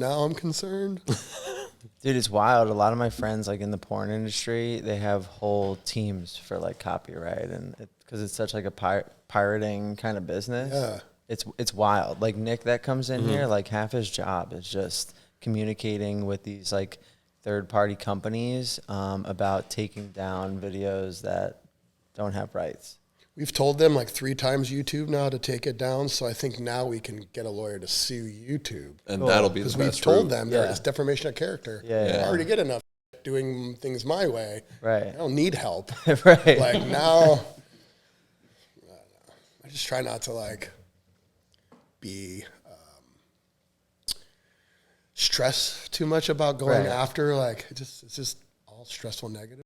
now I'm concerned. Dude, it's wild. A lot of my friends, like in the porn industry, they have whole teams for like copyright, and because it's such like a pirating kind of business. Yeah. It's wild. Like Nick that comes in here, like half his job is just communicating with these like third-party companies about taking down videos that don't have rights. We've told them like 3 times YouTube now to take it down, so I think now we can get a lawyer to sue YouTube. And that'll be the best. Because we've told them it's defamation of character. Yeah. I already get enough doing things my way. Right. I don't need help. Right. Like now, I just try not to like be stress too much about going after. Like it's just all stressful negative.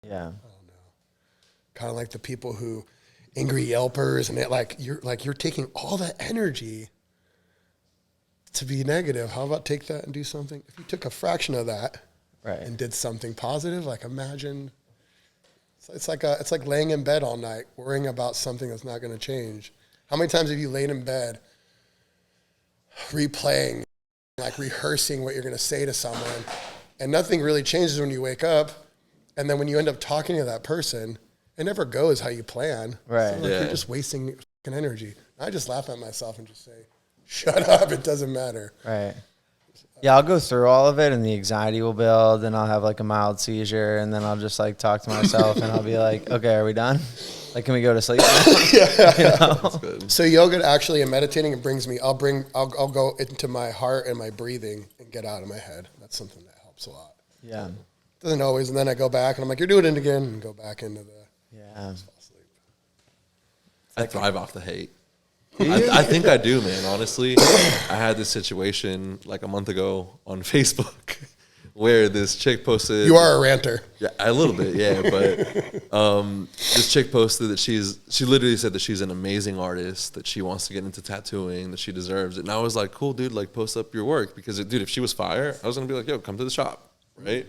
Yeah. I don't know. Kind of like the people who angry Yelpers and you're taking all that energy to be negative. How about take that and do something? If you took a fraction of that and did something positive, like imagine it's like laying in bed all night worrying about something that's not going to change. How many times have you laid in bed replaying, like rehearsing what you're going to say to someone, and nothing really changes when you wake up, and then when you end up talking to that person, it never goes how you plan. Right. So you're just wasting energy. I just laugh at myself and just say, shut up, it doesn't matter. Right. Yeah, I'll go through all of it, and the anxiety will build, and I'll have like a mild seizure, and then I'll just like talk to myself, and I'll be like, okay, are we done? Like, can we go to sleep now? You know? That's good. So yoga actually and meditating, it brings me, I'll go into my heart and my breathing and get out of my head. That's something that helps a lot. Yeah. Doesn't always, and then I go back and I'm like, you're doing it again, and go back into the fall asleep. I thrive off the hate. I think I do, man. Honestly, I had this situation like a month ago on Facebook where this chick posted. You are a ranter. Yeah, a little bit, yeah. But this chick posted that she literally said that she's an amazing artist, that she wants to get into tattooing, that she deserves it. And I was like, cool, dude, like post up your work, because dude, if she was fire, I was gonna be like, yo, come to the shop, right?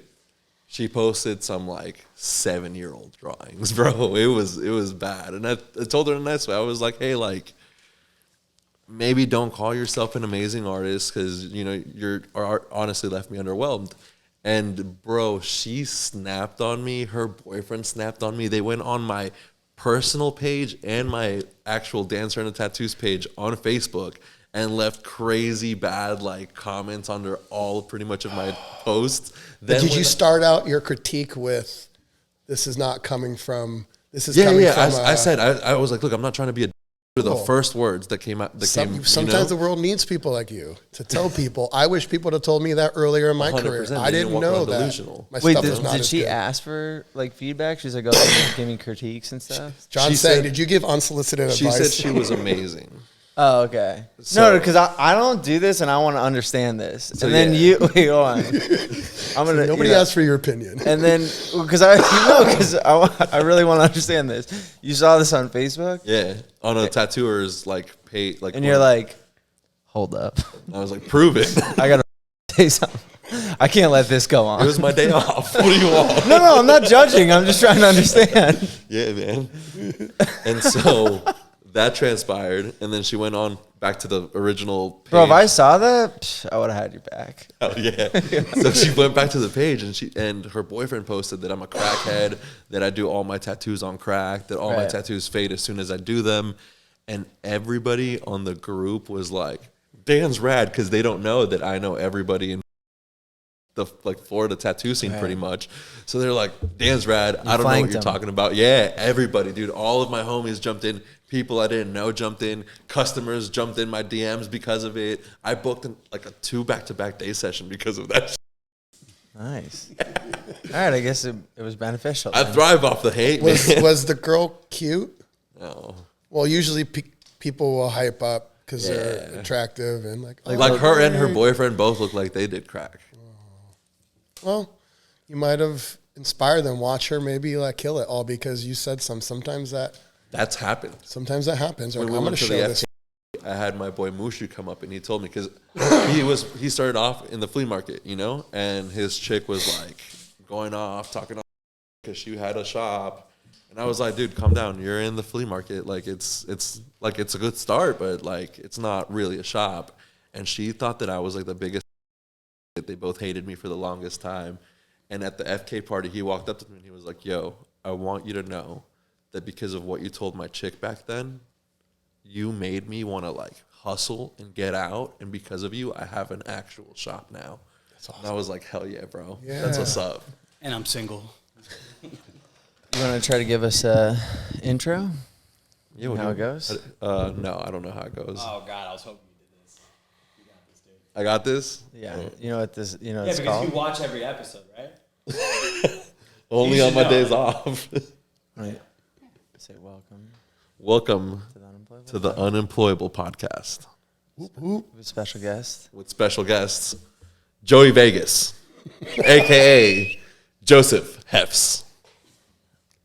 She posted some like 7-year-old drawings, bro. It was bad, and I told her in a nice way. I was like, hey, like, maybe don't call yourself an amazing artist, because you know your art honestly left me underwhelmed. And bro, she snapped on me. Her boyfriend snapped on me. They went on my personal page and my actual Dancer and the Tattoos page on Facebook and left crazy bad like comments under all pretty much of my posts. Then did you start out your critique with, "This is not coming from"? This is coming from. I said I was like, look, I'm not trying to be a. The first words that came out. Sometimes the world needs people like you to tell people. I wish people had told me that earlier in my career. I didn't know that. Delusional. Wait, did she ask for like feedback? She's like, oh, give me critiques and stuff. John's saying, did you give unsolicited advice? She said she was amazing. Oh, okay. So, no, because I don't do this, and I want to understand this. So, and then you, wait, hold on. I'm gonna. Nobody asked for your opinion. And then, because I really want to understand this. You saw this on Facebook? Yeah, on a tattooer's like page, like. And you're like, hold up. I was like, prove it. I gotta say something. I can't let this go on. It was my day off. What do you want? No, I'm not judging. I'm just trying to understand. Yeah, man. And so. That transpired, and then she went on back to the original page. Bro, if I saw that, I would have had your back. Oh, yeah. So she went back to the page, and her boyfriend posted that I'm a crackhead, that I do all my tattoos on crack, that all my tattoos fade as soon as I do them. And everybody on the group was like, Dan's rad, because they don't know that I know everybody in the like Florida tattoo scene pretty much. So they're like, Dan's rad. I don't know what you're talking about. Yeah, everybody, dude. All of my homies jumped in. People I didn't know jumped in. Customers jumped in my DMs because of it. I booked like a 2 back-to-back day session because of that. Nice. All right, I guess it was beneficial. I thrive off the hate. Was the girl cute? No. Well, usually people will hype up because they're attractive and like her and her boyfriend both look like they did crack. Well, you might have inspired them. Watch her maybe like kill it all because you said sometimes that's happened. Sometimes that happens. When we I'm going to show this. I had my boy Mushu come up and he told me, because he started off in the flea market, you know, and his chick was like going off talking because she had a shop, and I was like, dude, calm down. You're in the flea market, like it's like it's a good start, but like it's not really a shop. And she thought that I was like the biggest They both hated me for the longest time. And at the FK party, he walked up to me and he was like, yo, I want you to know that because of what you told my chick back then, you made me want to like hustle and get out. And because of you, I have an actual shop now. That's awesome. And I was like, hell yeah, bro. Yeah. That's what's up. And I'm single. You want to try to give us a intro? Yeah, how it goes? No, I don't know how it goes. Oh God, I was hoping you did this. You got this, dude. I got this? Yeah. You know what this, you know, Yeah, it's because called? you watch every episode, right? Only on my days off. Right. Say welcome. Welcome to the Unemployable Podcast. With special guest. With special guests, Joey Vegas, a.k.a. Joseph Haefs.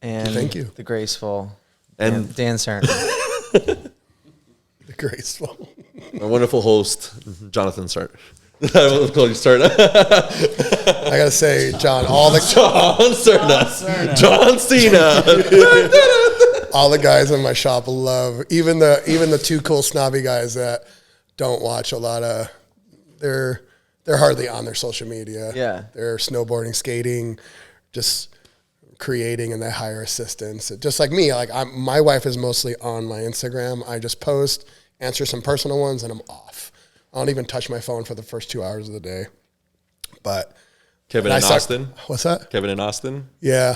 And thank you. The graceful And Dan Cernan. The graceful. my wonderful host, Jonathan Sturt. I will call you Sturt. I gotta say, John, John Cena. All the guys in my shop love, even the two cool snobby guys that don't watch a lot of, they're hardly on their social media. Yeah. They're snowboarding, skating, just creating, and they hire assistants. Just like me, like my wife is mostly on my Instagram. I just post, answer some personal ones, and I'm off. I don't even touch my phone for the first 2 hours of the day. But Kevin and Austin. What's that? Kevin and Austin. Yeah.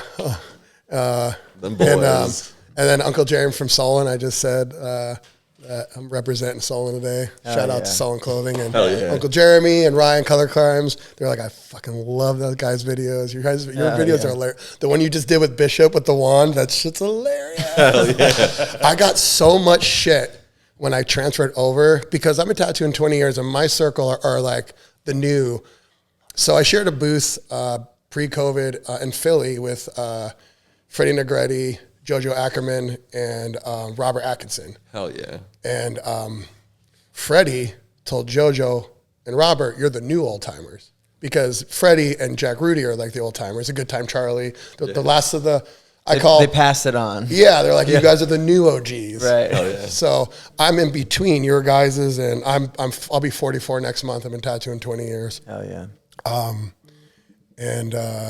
Them boys. And then Uncle Jeremy from Solon, I just said that I'm representing Solon today. Shout out to Solon Clothing and Uncle Jeremy and Ryan Color Crimes. They're like, I fucking love those guys' videos. Your videos are hilarious. The one you just did with Bishop with the wand, that shit's hilarious. Hell yeah. I got so much shit when I transferred over because I've been tattooing 20 years and my circle are like the new. So I shared a booth pre-COVID in Philly with Freddie Negretti, Jojo Ackerman, and Robert Atkinson. Hell yeah. And Freddie told Jojo and Robert, you're the new old timers. Because Freddie and Jack Rudy are like the old timers. A Good Time Charlie. The last of the, they passed it on. Yeah, they're like, you guys are the new OGs. Right. Hell yeah. So I'm in between your guys's, and I'll be 44 next month. I've been tattooing 20 years. Hell yeah.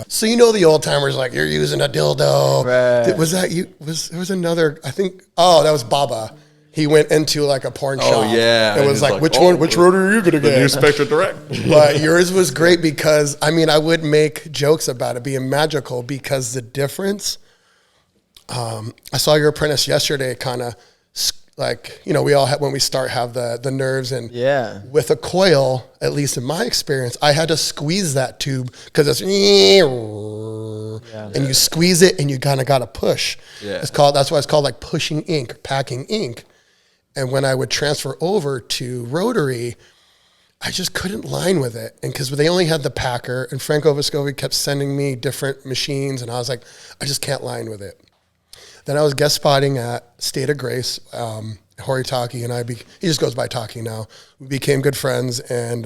So you know the old timers, like you're using a dildo. Right. Was that you? There was another, I think, that was Bubba. He went into like a porn shop. Oh yeah. It was like which rotor are you going to get? The new Spectra Direct. But yours was great because, I mean, I would make jokes about it being magical because the difference, I saw your apprentice yesterday kind of like, you know, we all have, when we start, have the nerves, and with a coil, at least in my experience, I had to squeeze that tube because it's, and you squeeze it and you kind of got to push. Yeah. That's why it's called like pushing ink, packing ink. And when I would transfer over to rotary, I just couldn't line with it. And because they only had the packer, and Franco Vescovi kept sending me different machines, and I was like, I just can't line with it. Then I was guest spotting at State of Grace. Jorge Taki and he just goes by Taki now. We became good friends, and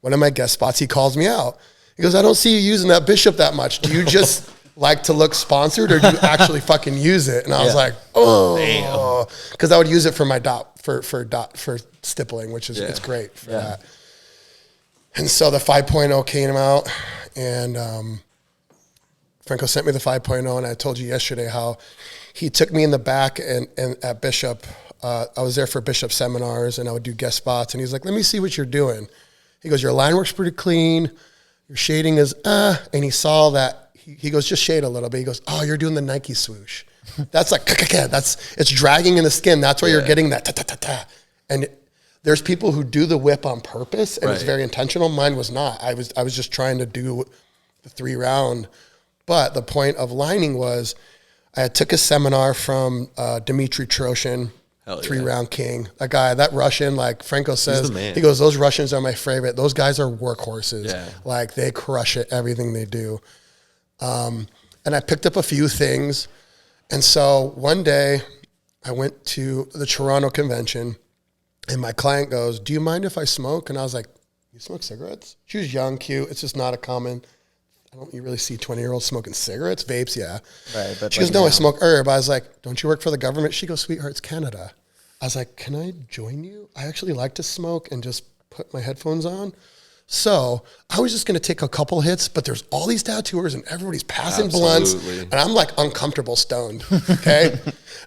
one of my guest spots, he calls me out. He goes, I don't see you using that Bishop that much. Do you just like to look sponsored, or do you actually fucking use it? And I was like, oh, because I would use it for my for stippling, which is it's great for that. And so the 5.0 came out, and Franco sent me the 5.0, and I told you yesterday how he took me in the back and at Bishop. I was there for Bishop seminars, and I would do guest spots, and he's like, let me see what you're doing. He goes, your line work's pretty clean. Your shading is, and he saw that. He goes, just shade a little bit. He goes, oh, you're doing the Nike swoosh. That's like, it's dragging in the skin. That's why you're getting that ta-ta-ta-ta. And there's people who do the whip on purpose, and it's very intentional. Mine was not. I was just trying to do the 3-round. But the point of lining was, I took a seminar from Dmitry Troshin, 3-round king. That guy, that Russian, like Franco says, he goes, those Russians are my favorite. Those guys are workhorses. Yeah. Like they crush it, everything they do. And I picked up a few things. And so one day I went to the Toronto convention, and my client goes, do you mind if I smoke? And I was like, you smoke cigarettes? She was young, cute. It's just not a common, you really see 20-year-olds smoking cigarettes, vapes, Right, but she goes, no, I smoke herb. I was like, don't you work for the government? She goes, sweetheart, it's Canada. I was like, can I join you? I actually like to smoke and just put my headphones on. So I was just going to take a couple hits, but there's all these tattooers and everybody's passing Absolutely. blunts, and I'm like uncomfortable stoned. Okay,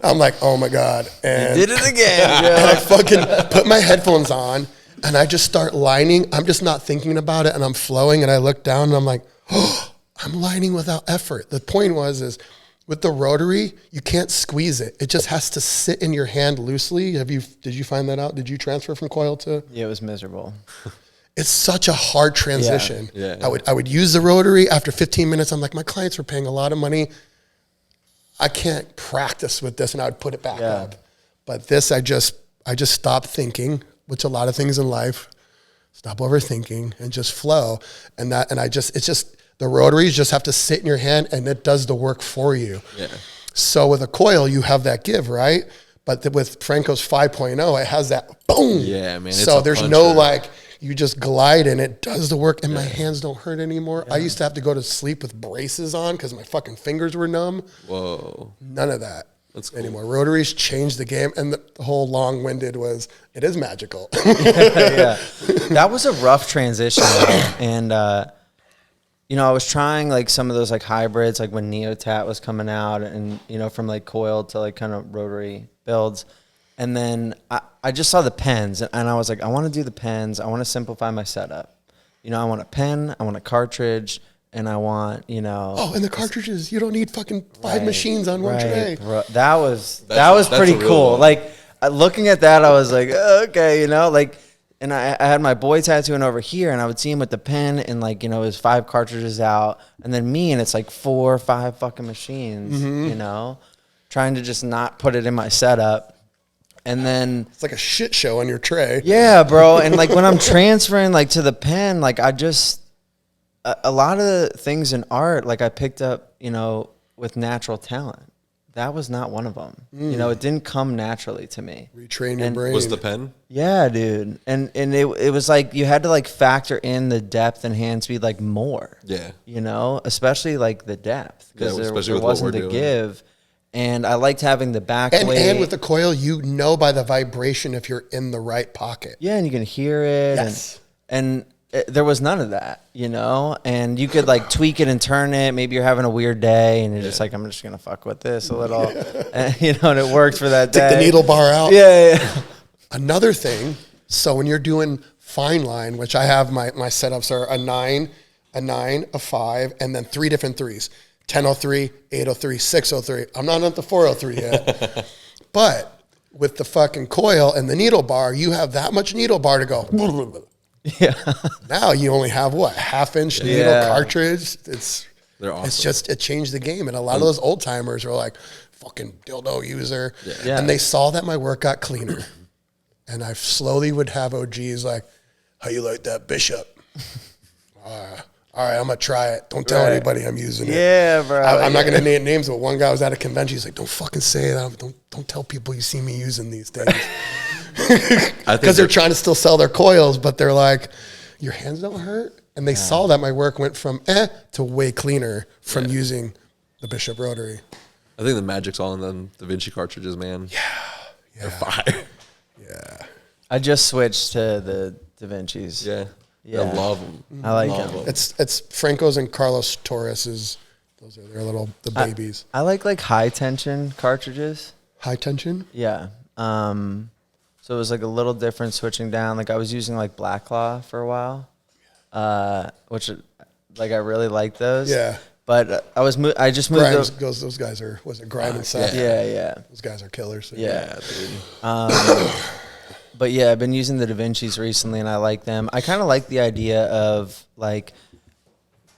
I'm like, oh my god, and Did it again. and I fucking put my headphones on and I just start lining. I'm just not thinking about it, and I'm flowing, and I look down and I'm like, oh, I'm lining without effort. The point is with the rotary, you can't squeeze it. It just has to sit in your hand loosely. Did you find that out? Did you transfer from coil to? Yeah, it was miserable. It's such a hard transition. Yeah. I would use the rotary. After 15 minutes, I'm like, my clients were paying a lot of money. I can't practice with this, and I would put it back up. But this, I just stopped thinking, which a lot of things in life, stop overthinking and just flow. It's just the rotaries just have to sit in your hand, and it does the work for you. Yeah. So with a coil, you have that give, right? But with Franco's 5.0, it has that boom. Yeah, man. So it's a there's no puncher. like, you just glide and it does the work, and my hands don't hurt anymore. I used to have to go to sleep with braces on because my fucking fingers were numb. Whoa. None of that That's cool. anymore. Rotaries changed the game, and the whole long-winded was, it is magical. Yeah, that was a rough transition, though. And I was trying like some of those like hybrids, like when Neotat was coming out, and from like coil to like kind of rotary builds. And then I just saw the pens, and I was like, I want to do the pens. I want to simplify my setup. I want a pen, I want a cartridge, and I want, Oh, and the cartridges, you don't need fucking five machines on one tray. That was That's pretty a real cool. one. Like looking at that, I was like, okay, like, and I had my boy tattooing over here, and I would see him with the pen, and like, his 5 cartridges out, and then me, and it's like 4 or 5 fucking machines, trying to just not put it in my setup. And then It's like a shit show on your tray. yeah, bro. And like when I'm transferring like to the pen, like I just a lot of the things in art, like I picked up, with natural talent. That was not one of them. It didn't come naturally to me. Retrain your brain. Was the pen? Yeah, dude. And it was like you had to like factor in the depth and hand speed like more. Yeah. Especially like the depth, because Yeah, there especially with what wasn't we're the doing. give. And I liked having the back weight. And with the coil, by the vibration if you're in the right pocket. Yeah, and you can hear it. Yes. And there was none of that, And you could like tweak it and turn it. Maybe you're having a weird day, and you're just like, I'm just gonna fuck with this a little, and, and it worked for that day. Take the needle bar out. Yeah. Another thing, so when you're doing fine line, which I have my setups are a 9, a 5, and then 3 different 3s. 1003, 803, 603. I'm not at the 403 yet. But with the fucking coil and the needle bar, you have that much needle bar to go. Yeah. Now you only have what? Half-inch needle cartridge. They're awesome. It's just, it changed the game. And a lot of those old timers are like, fucking dildo user. Yeah. And they saw that my work got cleaner. And I slowly would have OGs like, how you like that Bishop? All right, I'm going to try it. Don't tell anybody I'm using it. Yeah, bro. I'm not going to name names, but one guy was at a convention. He's like, don't fucking say it. Don't tell people you see me using these things. Because they're trying to still sell their coils, but they're like, your hands don't hurt? And they saw that my work went from to way cleaner from using the Bishop Rotary. I think the magic's all in them Da Vinci cartridges, man. Yeah. They're fire. Yeah. I just switched to the Da Vinci's. Yeah. Yeah. I love them. I like Love them. them. It's Franco's and Carlos Torres's. Those are the babies. I like high tension cartridges. High tension? Yeah. So it was like a little different switching down. Like I was using like Black Claw for a while, which like I really liked those. Yeah. But I just moved. Grimes goes, those guys are, was it Grime and Seth? Yeah. Those guys are killers. Yeah. Dude. But yeah, I've been using the Da Vinci's recently, and I like them. I kind of like the idea of like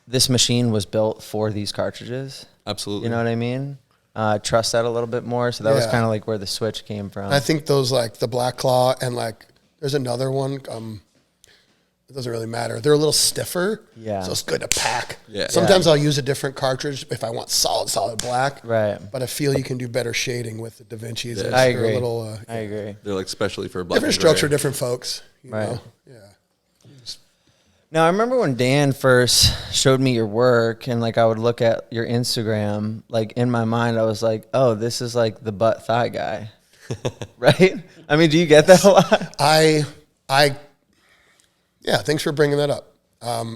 this machine was built for these cartridges. Absolutely. You know what I mean? Trust that a little bit more. So that was Yeah. kind of like where the switch came from. I think those like the Black Claw and like there's another one. It doesn't really matter. They're a little stiffer. Yeah. So it's good to pack. Yeah. Sometimes I'll use a different cartridge if I want solid black. Right. But I feel you can do better shading with the Da Vinci's. Yeah. I They're agree. A little, I agree. They're like specially for black different and gray. strokes for different folks. You Right. know? Yeah. Now, I remember when Dan first showed me your work, and like I would look at your Instagram, like in my mind, I was like, oh, this is like the butt thigh guy. Right? I mean, do you get that a lot? Yeah, thanks for bringing that up. I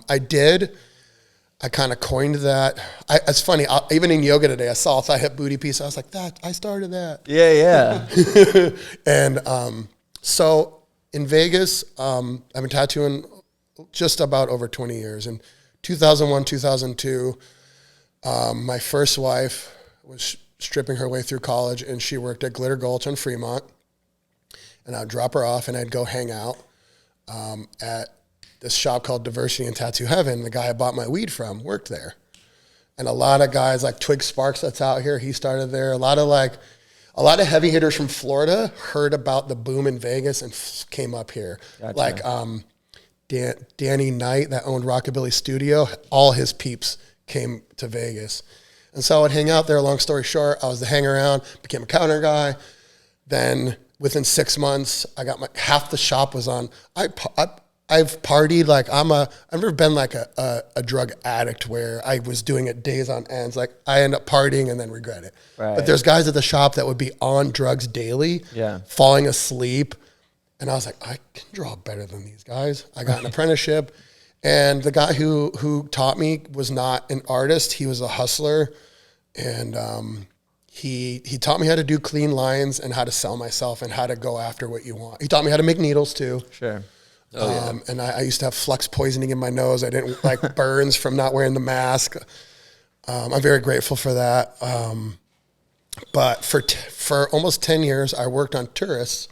kind of coined that. It's funny. Even in yoga today, I saw a thigh hip booty piece. I was like, I started that. Yeah. And so in Vegas, I've been tattooing just about over 20 years. In 2001, 2002, my first wife was stripping her way through college, and she worked at Glitter Gulch on Fremont. And I'd drop her off, and I'd go hang out at this shop called Diversity and Tattoo Heaven. The guy I bought my weed from worked there. And a lot of guys like Twig Sparks that's out here, he started there. A lot of heavy hitters from Florida heard about the boom in Vegas and came up here. Gotcha. Like Danny Knight that owned Rockabilly Studio, all his peeps came to Vegas. And so I would hang out there. Long story short, I was the hang around, became a counter guy. Then within 6 months, I got half the shop was on. I've partied like I've never been like a drug addict where I was doing it days on ends. Like I end up partying and then regret it. Right. But there's guys at the shop that would be on drugs daily, falling asleep. And I was like, I can draw better than these guys. I got an apprenticeship, and the guy who taught me was not an artist. He was a hustler, and he taught me how to do clean lines and how to sell myself and how to go after what you want. He taught me how to make needles too. Sure. And I used to have flux poisoning in my nose. I didn't like burns from not wearing the mask. I'm very grateful for that. But for almost 10 years, I worked on tourists,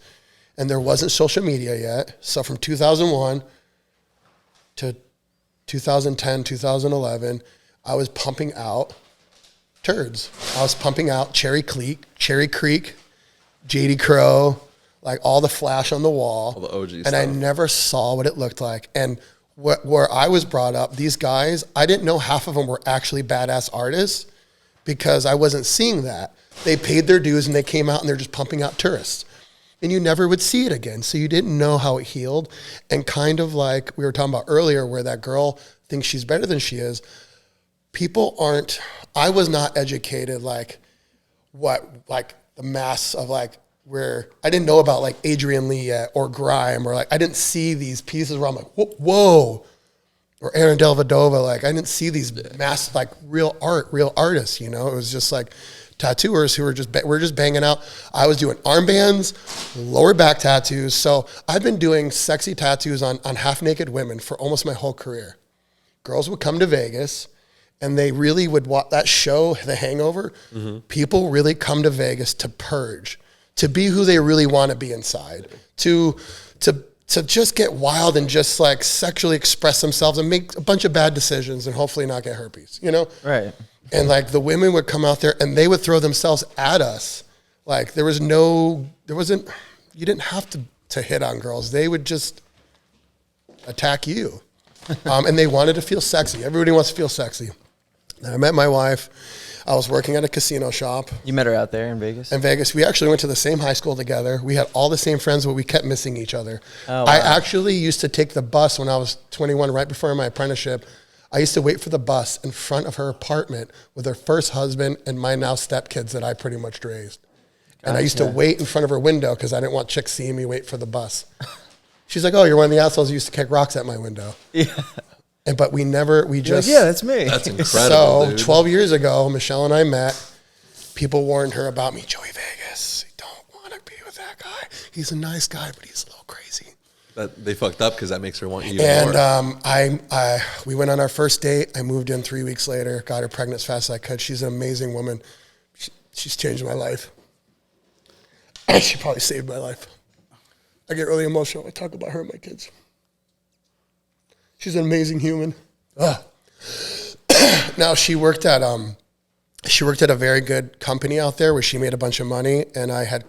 and there wasn't social media yet. So from 2001 to 2010, 2011, I was pumping out turds. I was pumping out Cherry Creek, JD Crow, like all the flash on the wall. All the OG and stuff. I never saw what it looked like. And where I was brought up, these guys, I didn't know half of them were actually badass artists because I wasn't seeing that. They paid their dues and they came out and they're just pumping out tourists. And you never would see it again. So you didn't know how it healed. And kind of like we were talking about earlier where that girl thinks she's better than she is, I was not educated like the mass of like, where I didn't know about like Adrian Lee yet or Grime, or like I didn't see these pieces where I'm like, whoa, or Aaron Delvadova. Like I didn't see these mass, like real artists, you know. It was just like tattooers who were just banging out. I was doing armbands, lower back tattoos. So I've been doing sexy tattoos on half naked women for almost my whole career. Girls would come to Vegas, and they really would watch that show, The Hangover. Mm-hmm. People really come to Vegas to purge, to be who they really want to be inside, to just get wild and just like sexually express themselves and make a bunch of bad decisions and hopefully not get herpes, you know? Right. And like the women would come out there and they would throw themselves at us. Like you didn't have to hit on girls. They would just attack you. And they wanted to feel sexy. Everybody wants to feel sexy. Then I met my wife. I was working at a casino shop. You met her out there in Vegas? In Vegas. We actually went to the same high school together. We had all the same friends, but we kept missing each other. Oh, wow. I actually used to take the bus when I was 21, right before my apprenticeship. I used to wait for the bus in front of her apartment with her first husband and my now stepkids that I pretty much raised. And I used to wait in front of her window because I didn't want chicks seeing me wait for the bus. She's like, oh, you're one of the assholes who used to kick rocks at my window. Yeah. But we just... Like, yeah, that's me. That's incredible, So dude. 12 years ago, Michelle and I met. People warned her about me. Joey Vegas, you don't want to be with that guy. He's a nice guy, but he's a little crazy. That they fucked up because that makes her want you even more. And we went on our first date. I moved in 3 weeks later, got her pregnant as fast as I could. She's an amazing woman. She's changed my life. She probably saved my life. I get really emotional when I talk about her and my kids. She's an amazing human. Now she worked at a very good company out there where she made a bunch of money, and I had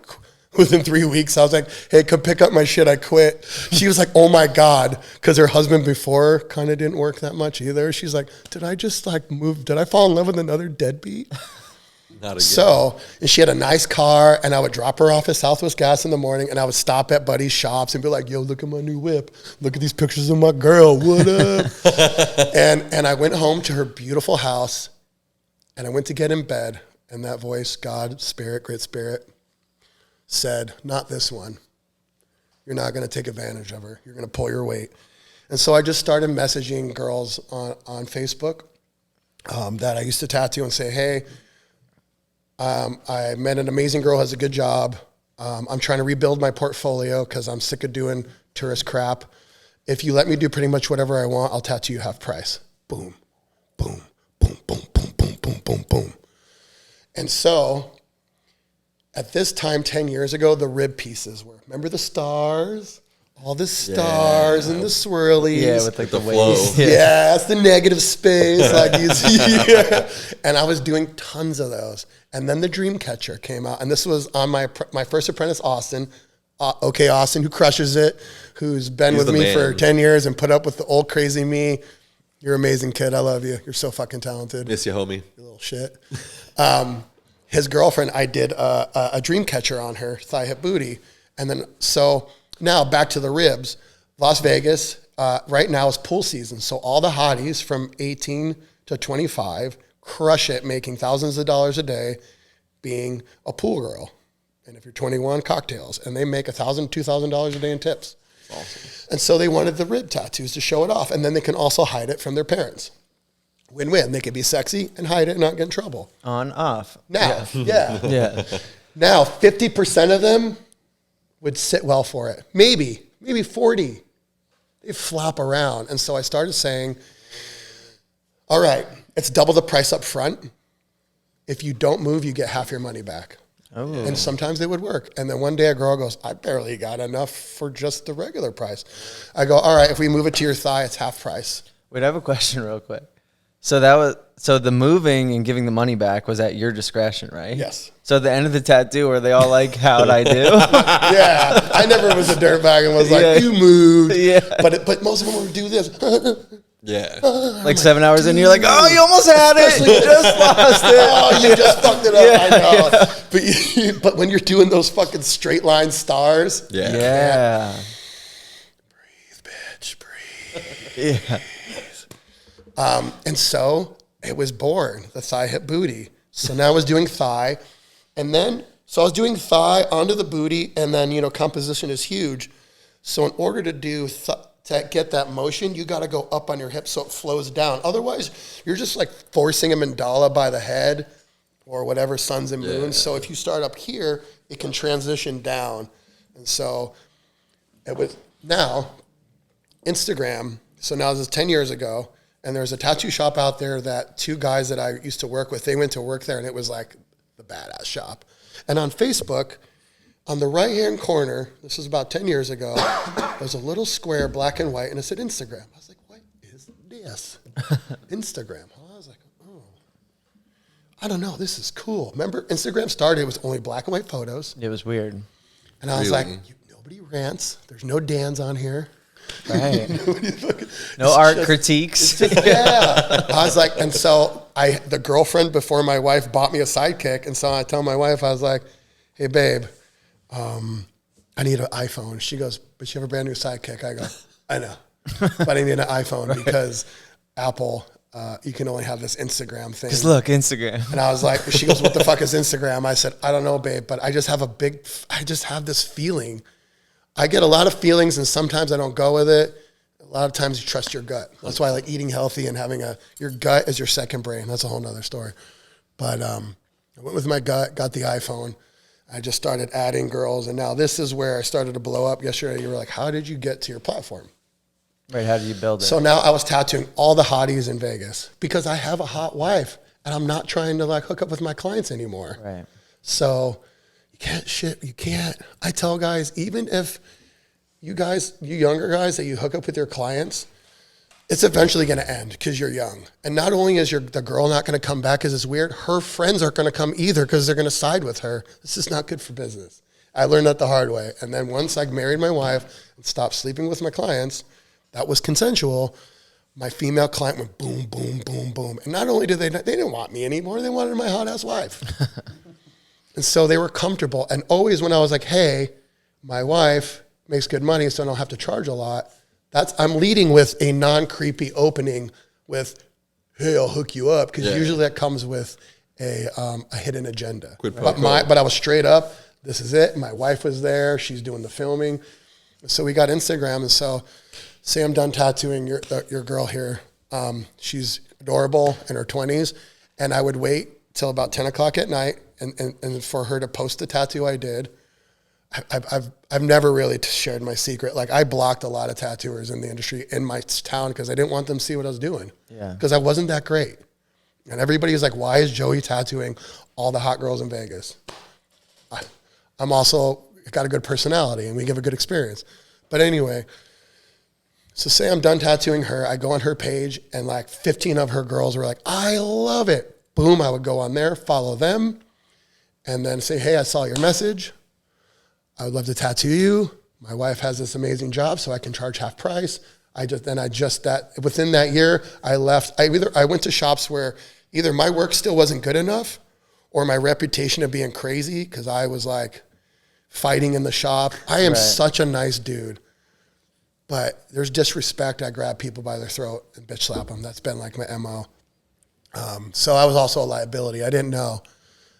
within 3 weeks I was like, hey, come pick up my shit, I quit. She was like, oh my God, because her husband before kind of didn't work that much either. She's like, did I fall in love with another deadbeat? Not again. So, and she had a nice car, and I would drop her off at Southwest Gas in the morning, and I would stop at buddies' shops and be like, yo, look at my new whip. Look at these pictures of my girl. What up? and I went home to her beautiful house, and I went to get in bed, and that voice, God, Spirit, Great Spirit, said, not this one. You're not going to take advantage of her. You're going to pull your weight. And so I just started messaging girls on Facebook that I used to tattoo and say, hey, I met an amazing girl, has a good job. I'm trying to rebuild my portfolio because I'm sick of doing tourist crap. If you let me do pretty much whatever I want, I'll tattoo you half price. Boom, boom, boom, boom, boom, boom, boom, boom, boom. And so at this time, 10 years ago, the rib pieces were, remember the stars? All the stars and the swirlies. Yeah, with like the flow. waves. Yeah, it's the negative space. Like you see. Yeah. And I was doing tons of those. And then the Dreamcatcher came out. And this was on my first apprentice, Austin. Okay, Austin, who crushes it, who's been He's with the me man. for 10 years and put up with the old crazy me. You're an amazing kid. I love you. You're so fucking talented. Miss you, homie. You little shit. His girlfriend, I did a Dreamcatcher on her, thigh, hip, booty. And then, so now back to the ribs. Las Vegas, right now is pool season. So all the hotties from 18 to 25 crush it, making thousands of dollars a day being a pool girl. And if you're 21, cocktails. And they make $1,000, $2,000 a day in tips. Awesome. And so they wanted the rib tattoos to show it off. And then they can also hide it from their parents. Win-win. They can be sexy and hide it and not get in trouble. On, off. Now, yeah. Yeah. Now, 50% of them would sit well for it. Maybe 40. They flop around. And so I started saying, all right, it's double the price up front. If you don't move, you get half your money back. Oh. And sometimes they would work. And then one day a girl goes, I barely got enough for just the regular price. I go, all right, if we move it to your thigh, it's half price. Wait, I have a question real quick. So the moving and giving the money back was at your discretion, right? Yes. So at the end of the tattoo, were they all like, how'd I do? Yeah. I never was a dirtbag and was like, Yeah. you moved. Yeah. But most of them would do this. Yeah. Like 7 hours in, you're like, oh, you almost had it. You just lost it. Oh, you just fucked it up. Yeah. I know. But when you're doing those fucking straight line stars, Yeah. Yeah. breathe, bitch, breathe. Yeah. And so it was born, the thigh, hip, booty. So now I was doing thigh. And then, so I was doing thigh onto the booty. And then, composition is huge. So in order to do, to get that motion, you got to go up on your hips so it flows down. Otherwise, you're just like forcing a mandala by the head or whatever, suns and moons. So if you start up here, it can transition down. And so it was now Instagram. So now this is 10 years ago. And there's a tattoo shop out there that two guys that I used to work with, they went to work there and it was like the badass shop. And on Facebook, on the right-hand corner, this was about 10 years ago, there's a little square, black and white, and it said Instagram. I was like, what is this? Instagram. Huh? I was like, oh, I don't know. This is cool. Remember, Instagram started, it was only black and white photos. It was weird. And I was Really? like, nobody rants. There's no Dans on here. Right. No art critiques. Yeah. I was like, and so the girlfriend before my wife bought me a sidekick. And so I tell my wife, I was like, hey, babe, I need an iPhone. She goes, but you have a brand new sidekick. I go, I know, but I need an iPhone because Apple, you can only have this Instagram thing. Just look, Instagram. And I was like, she goes, what the fuck is Instagram? I said, I don't know, babe, but I just have this feeling. I get a lot of feelings and sometimes I don't go with it. A lot of times you trust your gut. That's why I like eating healthy and having your gut is your second brain. That's a whole nother story. But I went with my gut, got the iPhone. I just started adding girls. And now this is where I started to blow up. Yesterday, you were like, how did you get to your platform? Right, how do you build it? So now I was tattooing all the hotties in Vegas because I have a hot wife and I'm not trying to like hook up with my clients anymore. Right. So you can't. I tell guys, even if you younger guys that you hook up with your clients, it's eventually going to end because you're young. And not only is the girl not going to come back because it's weird, her friends aren't going to come either because they're going to side with her. This is not good for business. I learned that the hard way. And then once I married my wife and stopped sleeping with my clients, that was consensual. My female client went boom, boom, boom, boom. And not only they didn't want me anymore, they wanted my hot ass wife. And so they were comfortable. And always when I was like, hey, my wife makes good money, so I don't have to charge a lot. I'm leading with a non-creepy opening with, hey, I'll hook you up. Because usually that comes with a hidden agenda. But I was straight up, this is it. My wife was there. She's doing the filming. So we got Instagram. And so say I'm done tattooing your girl here. She's adorable in her 20s, and I would wait till about 10 o'clock at night and for her to post the tattoo I did. I've never really shared my secret. Like, I blocked a lot of tattooers in the industry in my town because I didn't want them to see what I was doing. Yeah. Because I wasn't that great. And everybody was like, why is Joey tattooing all the hot girls in Vegas? I'm also got a good personality and we give a good experience. But anyway, so say I'm done tattooing her. I go on her page and like 15 of her girls were like, I love it. Boom, I would go on there, follow them, and then say, hey, I saw your message. I would love to tattoo you. My wife has this amazing job, so I can charge half price. Within that year, I left. I went to shops where either my work still wasn't good enough or my reputation of being crazy, because I was like fighting in the shop. I am such a nice dude, but there's disrespect. I grab people by their throat and bitch slap them. That's been like my MO. So I was also a liability. I didn't know.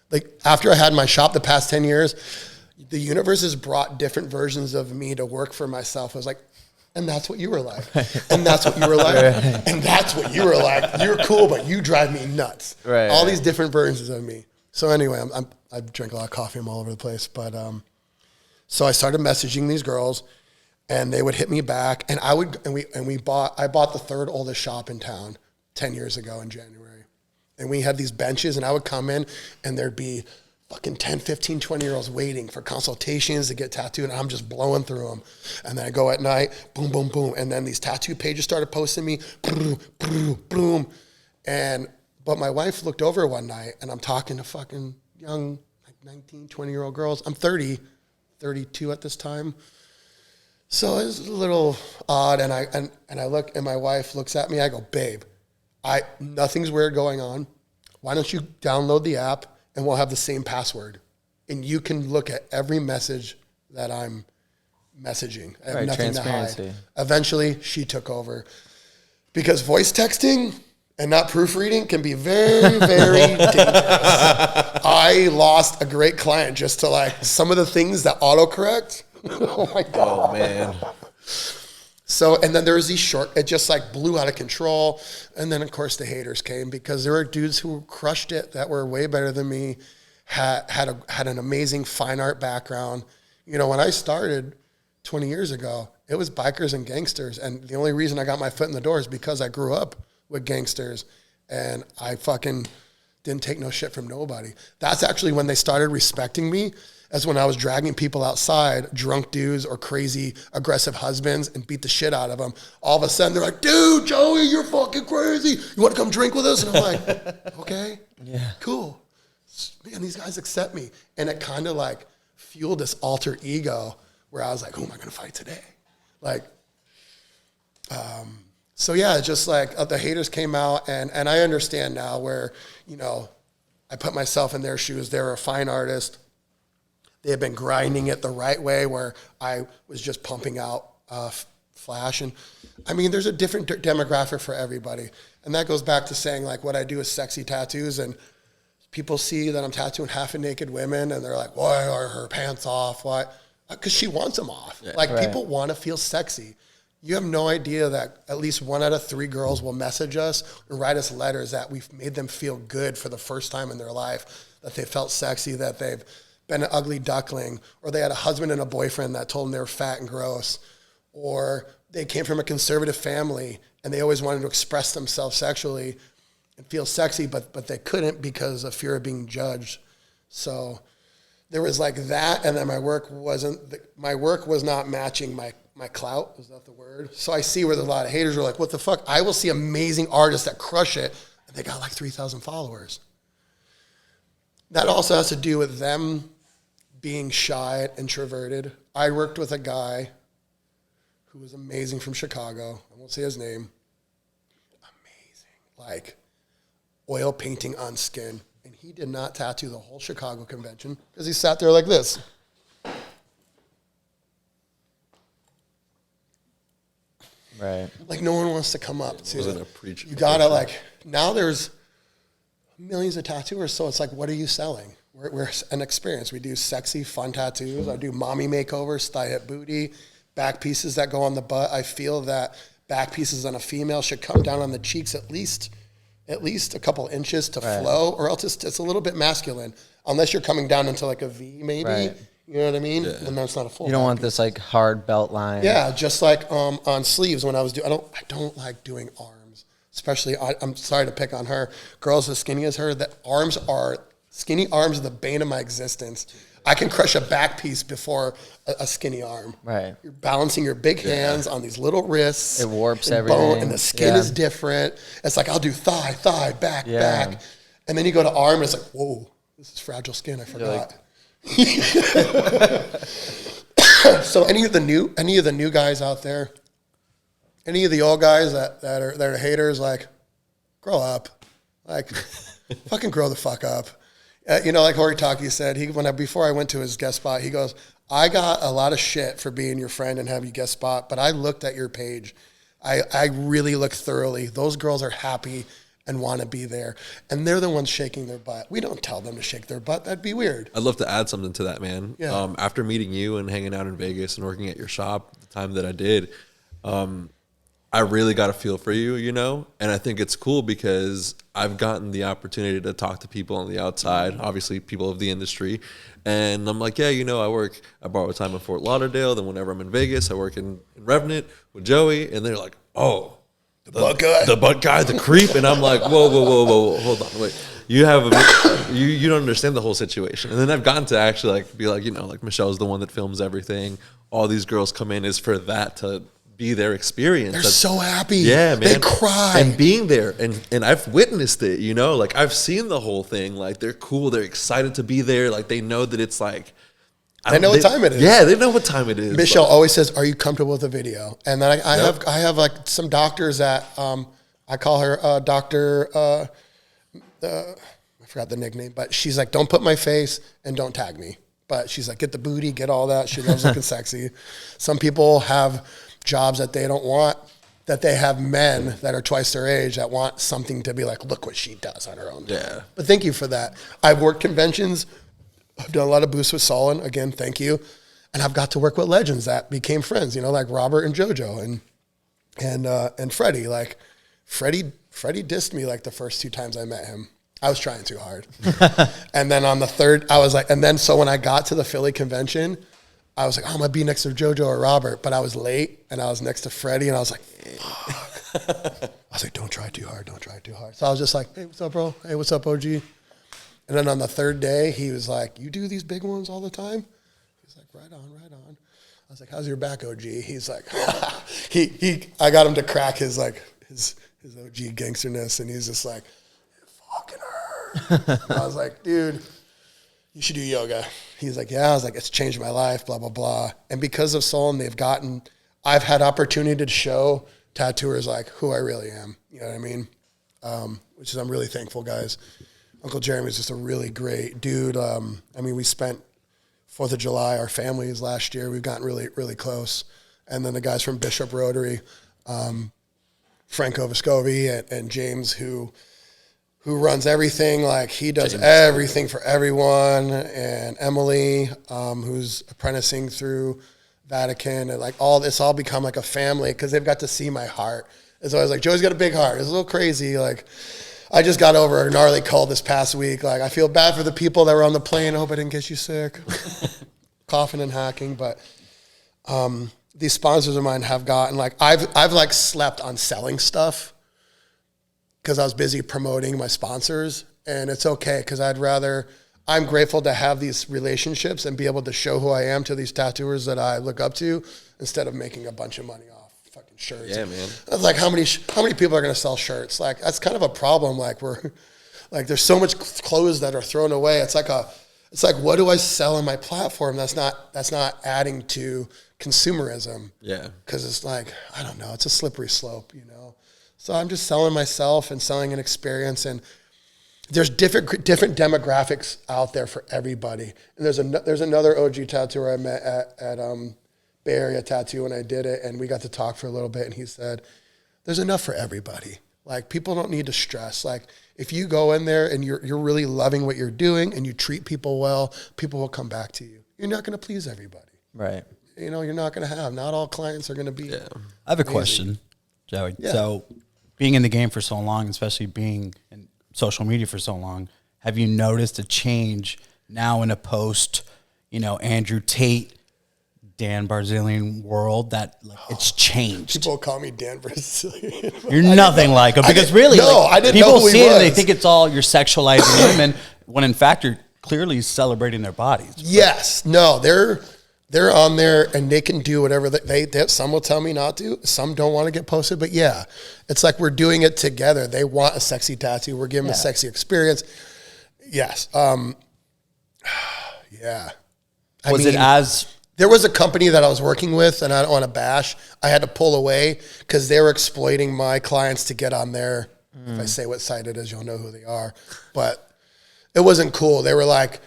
Like, after I had my shop the past 10 years, the universe has brought different versions of me to work for myself. I was like, and that's what you were like. And that's what you were like. And that's what you were like. You're cool, but you drive me nuts. Right. All these different versions of me. So anyway, I drink a lot of coffee. I'm all over the place. But so I started messaging these girls, and they would hit me back. And I bought the third oldest shop in town 10 years ago in January. And we had these benches, and I would come in, and there'd be fucking 10, 15, 20-year-olds waiting for consultations to get tattooed, and I'm just blowing through them. And then I go at night, boom, boom, boom. And then these tattoo pages started posting me, boom, boom, boom. But my wife looked over one night, and I'm talking to fucking young, like 19, 20-year-old girls. I'm 30, 32 at this time. So it's a little odd, and I look, and my wife looks at me. I go, babe, nothing's weird going on. Why don't you download the app, and we'll have the same password, and you can look at every message that I'm messaging. I have nothing to hide. Eventually, she took over, because voice texting and not proofreading can be very, very dangerous. I lost a great client just to like some of the things that autocorrect. Oh my God. Oh man. So, and then there was it just like blew out of control. And then of course the haters came, because there were dudes who crushed it that were way better than me, had an amazing fine art background. You know, when I started 20 years ago, it was bikers and gangsters. And the only reason I got my foot in the door is because I grew up with gangsters, and I fucking didn't take no shit from nobody. That's actually when they started respecting me, as when I was dragging people outside, drunk dudes or crazy aggressive husbands, and beat the shit out of them. All of a sudden they're like, dude, Joey, you're fucking crazy. You want to come drink with us? And I'm like, okay, yeah, cool. Man, these guys accept me. And it kind of like fueled this alter ego where I was like, who am I going to fight today? Like, so yeah, just like the haters came out, and I understand now where, you know, I put myself in their shoes. They're a fine artist. They had been grinding it the right way, where I was just pumping out flash. And I mean, there's a different demographic for everybody. And that goes back to saying like what I do is sexy tattoos, and people see that I'm tattooing half naked women, and they're like, why are her pants off? Why? Because she wants them off. Yeah, like people want to feel sexy. You have no idea that at least 1 out of 3 girls will message us and write us letters that we've made them feel good for the first time in their life, that they felt sexy, that they've been an ugly duckling, or they had a husband and a boyfriend that told them they were fat and gross, or they came from a conservative family and they always wanted to express themselves sexually and feel sexy, but they couldn't because of fear of being judged. So there was like that, and then my work was not matching my clout. Was that the word? So I see where there's a lot of haters are like, what the fuck? I will see amazing artists that crush it, and they got like 3,000 followers. That also has to do with them being shy, introverted. I worked with a guy who was amazing from Chicago. I won't say his name. Amazing. Like oil painting on skin. And he did not tattoo the whole Chicago convention because he sat there like this. Right. Like no one wants to come up to. Wasn't a preacher. You gotta like, now there's millions of tattooers, so it's like, what are you selling? We're an experience. We do sexy, fun tattoos. I do mommy makeovers, thigh hip booty, back pieces that go on the butt. I feel that back pieces on a female should come down on the cheeks at least a couple inches to flow, or else it's a little bit masculine. Unless you're coming down into like a V, maybe. Right. You know what I mean? Yeah. And that's not a full. You don't want this like hard belt line. Yeah, just like on sleeves when I was doing. I don't like doing arms, especially. I'm sorry to pick on her. Girls as skinny as her, skinny arms are the bane of my existence. I can crush a back piece before a skinny arm. Right. You're balancing your big hands on these little wrists. It warps everything. And the skin is different. It's like, I'll do thigh, back. And then you go to arm, and it's like, whoa, this is fragile skin. I forgot. So any of the new guys out there, any of the old guys that are haters, like, grow up. Like, fucking grow the fuck up. Like Jorge Gonzalez said, before I went to his guest spot, he goes, I got a lot of shit for being your friend and having you guest spot, but I looked at your page. I really looked thoroughly. Those girls are happy and want to be there. And they're the ones shaking their butt. We don't tell them to shake their butt. That'd be weird. I'd love to add something to that, man. Yeah. After meeting you and hanging out in Vegas and working at your shop the time that I did, I really got a feel for you, and I think it's cool because I've gotten the opportunity to talk to people on the outside, obviously people of the industry, and I'm like, I borrow time in Fort Lauderdale, then whenever I'm in Vegas, I work in Revenant with Joey, and they're like, oh, the butt guy, the creep, and I'm like, whoa, hold on, wait. You don't understand the whole situation. And then I've gotten to actually like be like, like Michelle's the one that films everything. All these girls come in is for that to be their experience. They're so happy. Yeah, man. They cry. And being there, and I've witnessed it, like I've seen the whole thing. Like they're cool. They're excited to be there. Like they know that it's like, they know what time it is. Yeah, they know what time it is. Michelle always says, "Are you comfortable with the video?" And then I have like some doctors that I call her Doctor. I forgot the nickname, but she's like, "Don't put my face and don't tag me." But she's like, "Get the booty, get all that." She loves looking sexy. Some people have jobs that they don't want, that they have men that are twice their age that want something to be like, look what she does on her own time. Yeah. But thank you for that. I've worked conventions. I've done a lot of booths with Solon. Again, thank you. And I've got to work with legends that became friends, like Robert and JoJo and Freddie. Like Freddie dissed me like the first 2 times I met him. I was trying too hard. And then on the third, I was like, so when I got to the Philly convention, I was like, I'm going to be next to JoJo or Robert, but I was late and I was next to Freddie and I was like, fuck. I was like, don't try too hard. So I was just like, hey, what's up, bro? Hey, what's up, OG? And then on the third day, he was like, you do these big ones all the time? He's like, right on. I was like, how's your back, OG? He's like, I got him to crack his OG gangsterness, and he's just like, it fucking hurt. I was like, dude, you should do yoga. He's like, yeah. I was like, it's changed my life, blah, blah, blah. And because of Solon, I've had opportunity to show tattooers like who I really am. You know what I mean? Which is, I'm really thankful, guys. Uncle Jeremy's just a really great dude. We spent 4th of July, our families last year. We've gotten really, really close. And then the guys from Bishop Rotary, Franco Vescovi and James, who runs everything. Like he does everything for everyone. And Emily, who's apprenticing through Vatican, and like it's all become like a family because they've got to see my heart. It's always like, Joey's got a big heart. It's a little crazy. Like I just got over a gnarly cold this past week. Like I feel bad for the people that were on the plane. I hope I didn't get you sick. Coughing and hacking. But these sponsors of mine have gotten like, I've like slept on selling stuff because I was busy promoting my sponsors, and it's okay because I'm grateful to have these relationships and be able to show who I am to these tattooers that I look up to instead of making a bunch of money off fucking shirts. Yeah, man. I was like, how many people are going to sell shirts? Like that's kind of a problem. Like there's so much clothes that are thrown away. It's like what do I sell on my platform that's not adding to consumerism? Yeah. Because it's like, I don't know, it's a slippery slope, So I'm just selling myself and selling an experience, and there's different demographics out there for everybody. And there's another OG tattooer I met at Bay Area Tattoo when I did it, and we got to talk for a little bit, and he said, there's enough for everybody. Like people don't need to stress. Like if you go in there and you're really loving what you're doing and you treat people well, people will come back to you. You're not going to please everybody. Right. you're not going to have. Not all clients are going to be. Yeah. I have a question, Joey. Yeah. So, being in the game for so long, especially being in social media for so long, have you noticed a change now in a post, Andrew Tate, Dan Barzilian world that it's changed? People call me Dan Brazilian. You're nothing like him because I didn't people know who he see it and they was. think it's all you're sexualizing women when in fact you're clearly celebrating their bodies. Yes. No, they're on there and they can do whatever they some will tell me not to. Some don't want to get posted, but yeah, it's like we're doing it together. They want a sexy tattoo. We're giving them a sexy experience. Yes. Yeah. There was a company that I was working with, and I don't want to bash. I had to pull away because they were exploiting my clients to get on there. If I say what site it is, you'll know who they are. But it wasn't cool. They were like,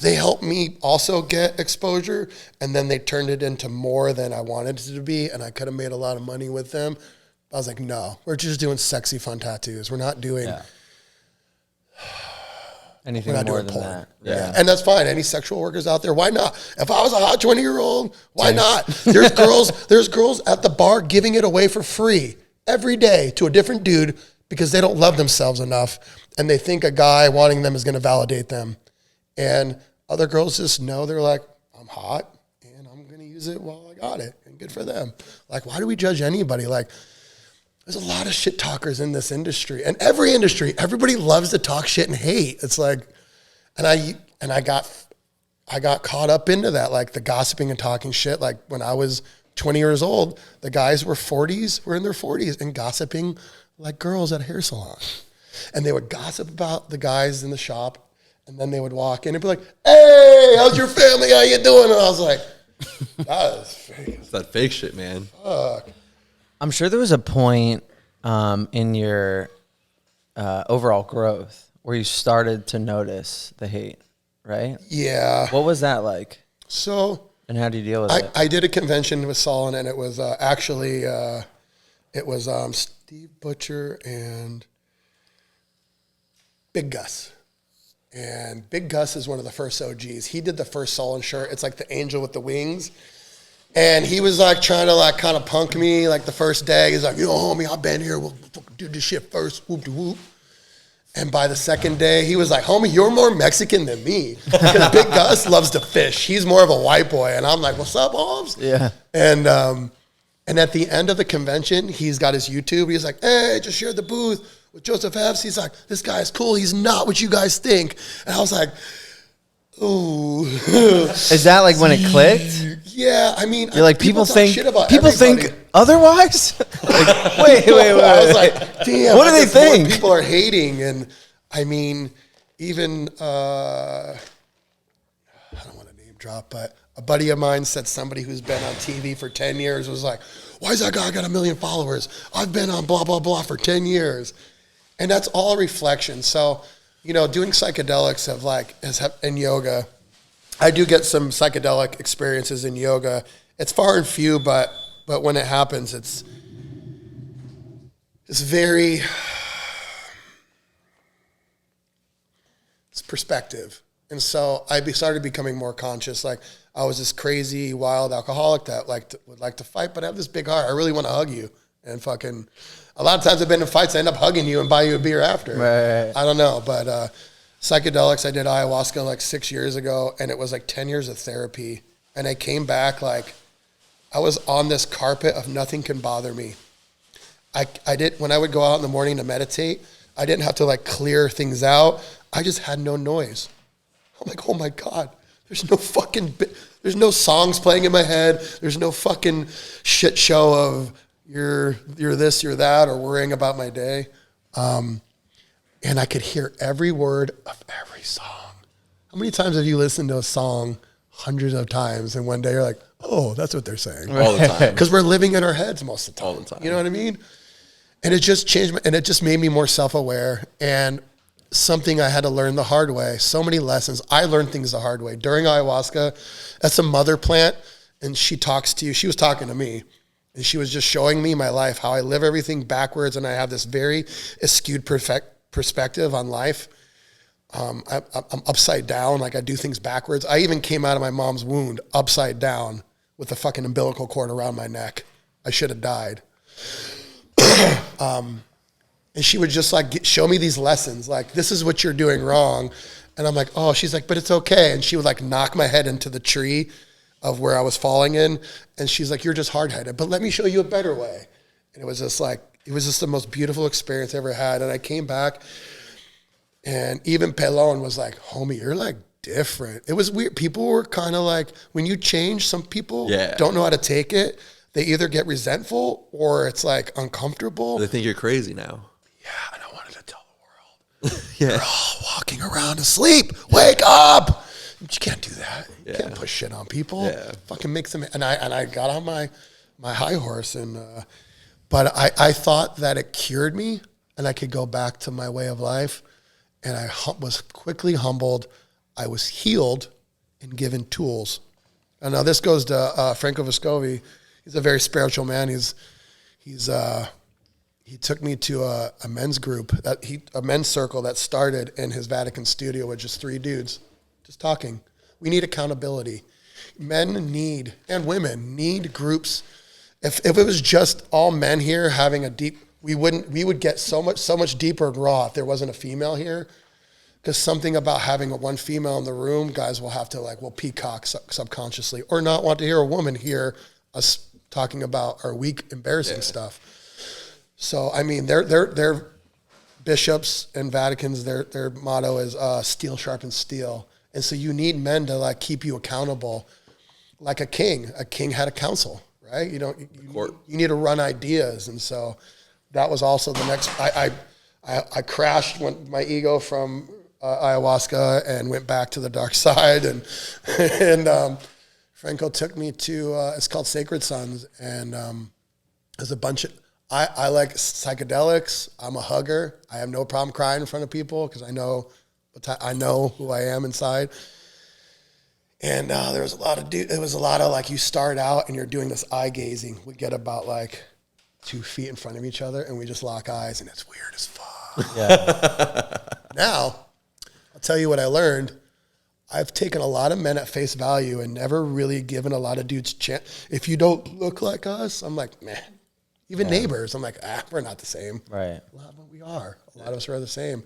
they helped me also get exposure, and then they turned it into more than I wanted it to be, and I could have made a lot of money with them. I was like, no, we're just doing sexy, fun tattoos. We're not doing Anything we're not more doing than porn. that. Yeah. And that's fine. Any sexual workers out there, why not? If I was a hot 20-year-old, why not? There's girls at the bar giving it away for free every day to a different dude because they don't love themselves enough, and they think a guy wanting them is going to validate them. And other girls just know, they're like, I'm hot and I'm going to use it while I got it, and good for them. Like, why do we judge anybody? Like, there's a lot of shit talkers in this industry, and every industry, everybody loves to talk shit and hate. It's like, and I got caught up into that, like the gossiping and talking shit. Like when I was 20 years old, the guys were in their 40s and gossiping like girls at a hair salon. And they would gossip about the guys in the shop, and then they would walk in and be like, hey, how's your family? How you doing? And I was like, that is fake. It's that fake shit, man. Fuck. I'm sure there was a point in your overall growth where you started to notice the hate, right? Yeah. What was that like? So, And how do you deal with it? I did a convention with Solon, and it was actually Steve Butcher and Big Gus. And Big Gus is one of the first OGs. He did the first Solon shirt. It's like the angel with the wings. And he was like trying to like kind of punk me like the first day. He's like, homie, I've been here. We'll do this shit first. Whoop de whoop. And by the second day, he was like, homie, you're more Mexican than me. Because Big Gus loves to fish. He's more of a white boy. And I'm like, what's up, Hobbs? Yeah. And at the end of the convention, he's got his YouTube. He's like, hey, just shared the booth with Joseph Haefs. He's like, this guy is cool. He's not what you guys think. And I was like, ooh. Is that like when it clicked? Yeah, I mean, You're like, people talk think shit about people everybody. think otherwise? Like, wait. I was like, damn. What do they guess more think? People are hating. And I mean, even, I don't want to name drop, but a buddy of mine said somebody who's been on TV for 10 years was like, why is that guy got 1 million followers? I've been on blah, blah, blah for 10 years. And that's all reflection. So, doing psychedelics in yoga, I do get some psychedelic experiences in yoga. It's far and few, but when it happens, it's very, it's perspective. And so I started becoming more conscious. Like I was this crazy, wild alcoholic that would like to fight, but I have this big heart. I really want to hug you. And fucking, a lot of times I've been in fights, I end up hugging you and buy you a beer after. Right. I don't know, but psychedelics, I did ayahuasca like 6 years ago, and it was like 10 years of therapy. And I came back like I was on this carpet of nothing can bother me. When I would go out in the morning to meditate, I didn't have to like clear things out. I just had no noise. I'm like, oh my God, there's no songs playing in my head. There's no fucking shit show of you're this, you're that, or worrying about my day. And I could hear every word of every song. How many times have you listened to a song hundreds of times and one day you're like, oh, that's what they're saying? All the time. Because we're living in our heads most of the time. All the time. You know what I mean? And it just changed, and it just made me more self-aware, and something I had to learn the hard way. So many lessons. I learned things the hard way. During ayahuasca, that's a mother plant, and she talks to you. She was talking to me, and she was just showing me my life, how I live everything backwards, and I have this very skewed perspective on life. I'm upside down. Like I do things backwards. I even came out of my mom's wound upside down with the fucking umbilical cord around my neck. I should have died. And she would just like show me these lessons. Like, this is what you're doing wrong. And I'm like, oh, she's like, but it's okay. And she would like knock my head into the tree of where I was falling in. And she's like, you're just hard-headed, but let me show you a better way. And it was just like, it was just the most beautiful experience I ever had. And I came back and even Pelon was like, homie, you're like different. It was weird. People were kind of like, when you change, some people don't know how to take it. They either get resentful or it's like uncomfortable. They think you're crazy now. Yeah, and I wanted to tell the world. You're all walking around asleep. Wake up. You can't do that. You can't push shit on people. Fucking makes them. And I got on my high horse and, but I thought that it cured me and I could go back to my way of life. And I was quickly humbled. I was healed and given tools. And now this goes to Franco Vescovi. He's a very spiritual man. He took me to a men's group, a men's circle that started in his Vatican studio with just 3 dudes, just talking. We need accountability. Men need, and women need groups. If it was just all men here having a deep, we would get so much deeper and raw if there wasn't a female here. Because something about having one female in the room, guys will have to will peacock subconsciously or not want to hear a woman hear us talking about our weak, embarrassing stuff. So, I mean, their bishops and Vaticans, their motto is steel sharpens steel. And so you need men to keep you accountable like a king. A king had a council, right? You need to run ideas. And so that was also the next, I crashed my ego from ayahuasca and went back to the dark side. And Franco took me to, it's called Sacred Sons. And there's a bunch of, I like psychedelics. I'm a hugger. I have no problem crying in front of people because I know who I am inside. And there was a lot of you start out and you're doing this eye gazing. We get about 2 feet in front of each other and we just lock eyes and it's weird as fuck. Yeah. Now, I'll tell you what I learned. I've taken a lot of men at face value and never really given a lot of dudes chance. If you don't look like us, I'm like, man. Even neighbors, I'm like, we're not the same. Right. We are. A lot of us are the same.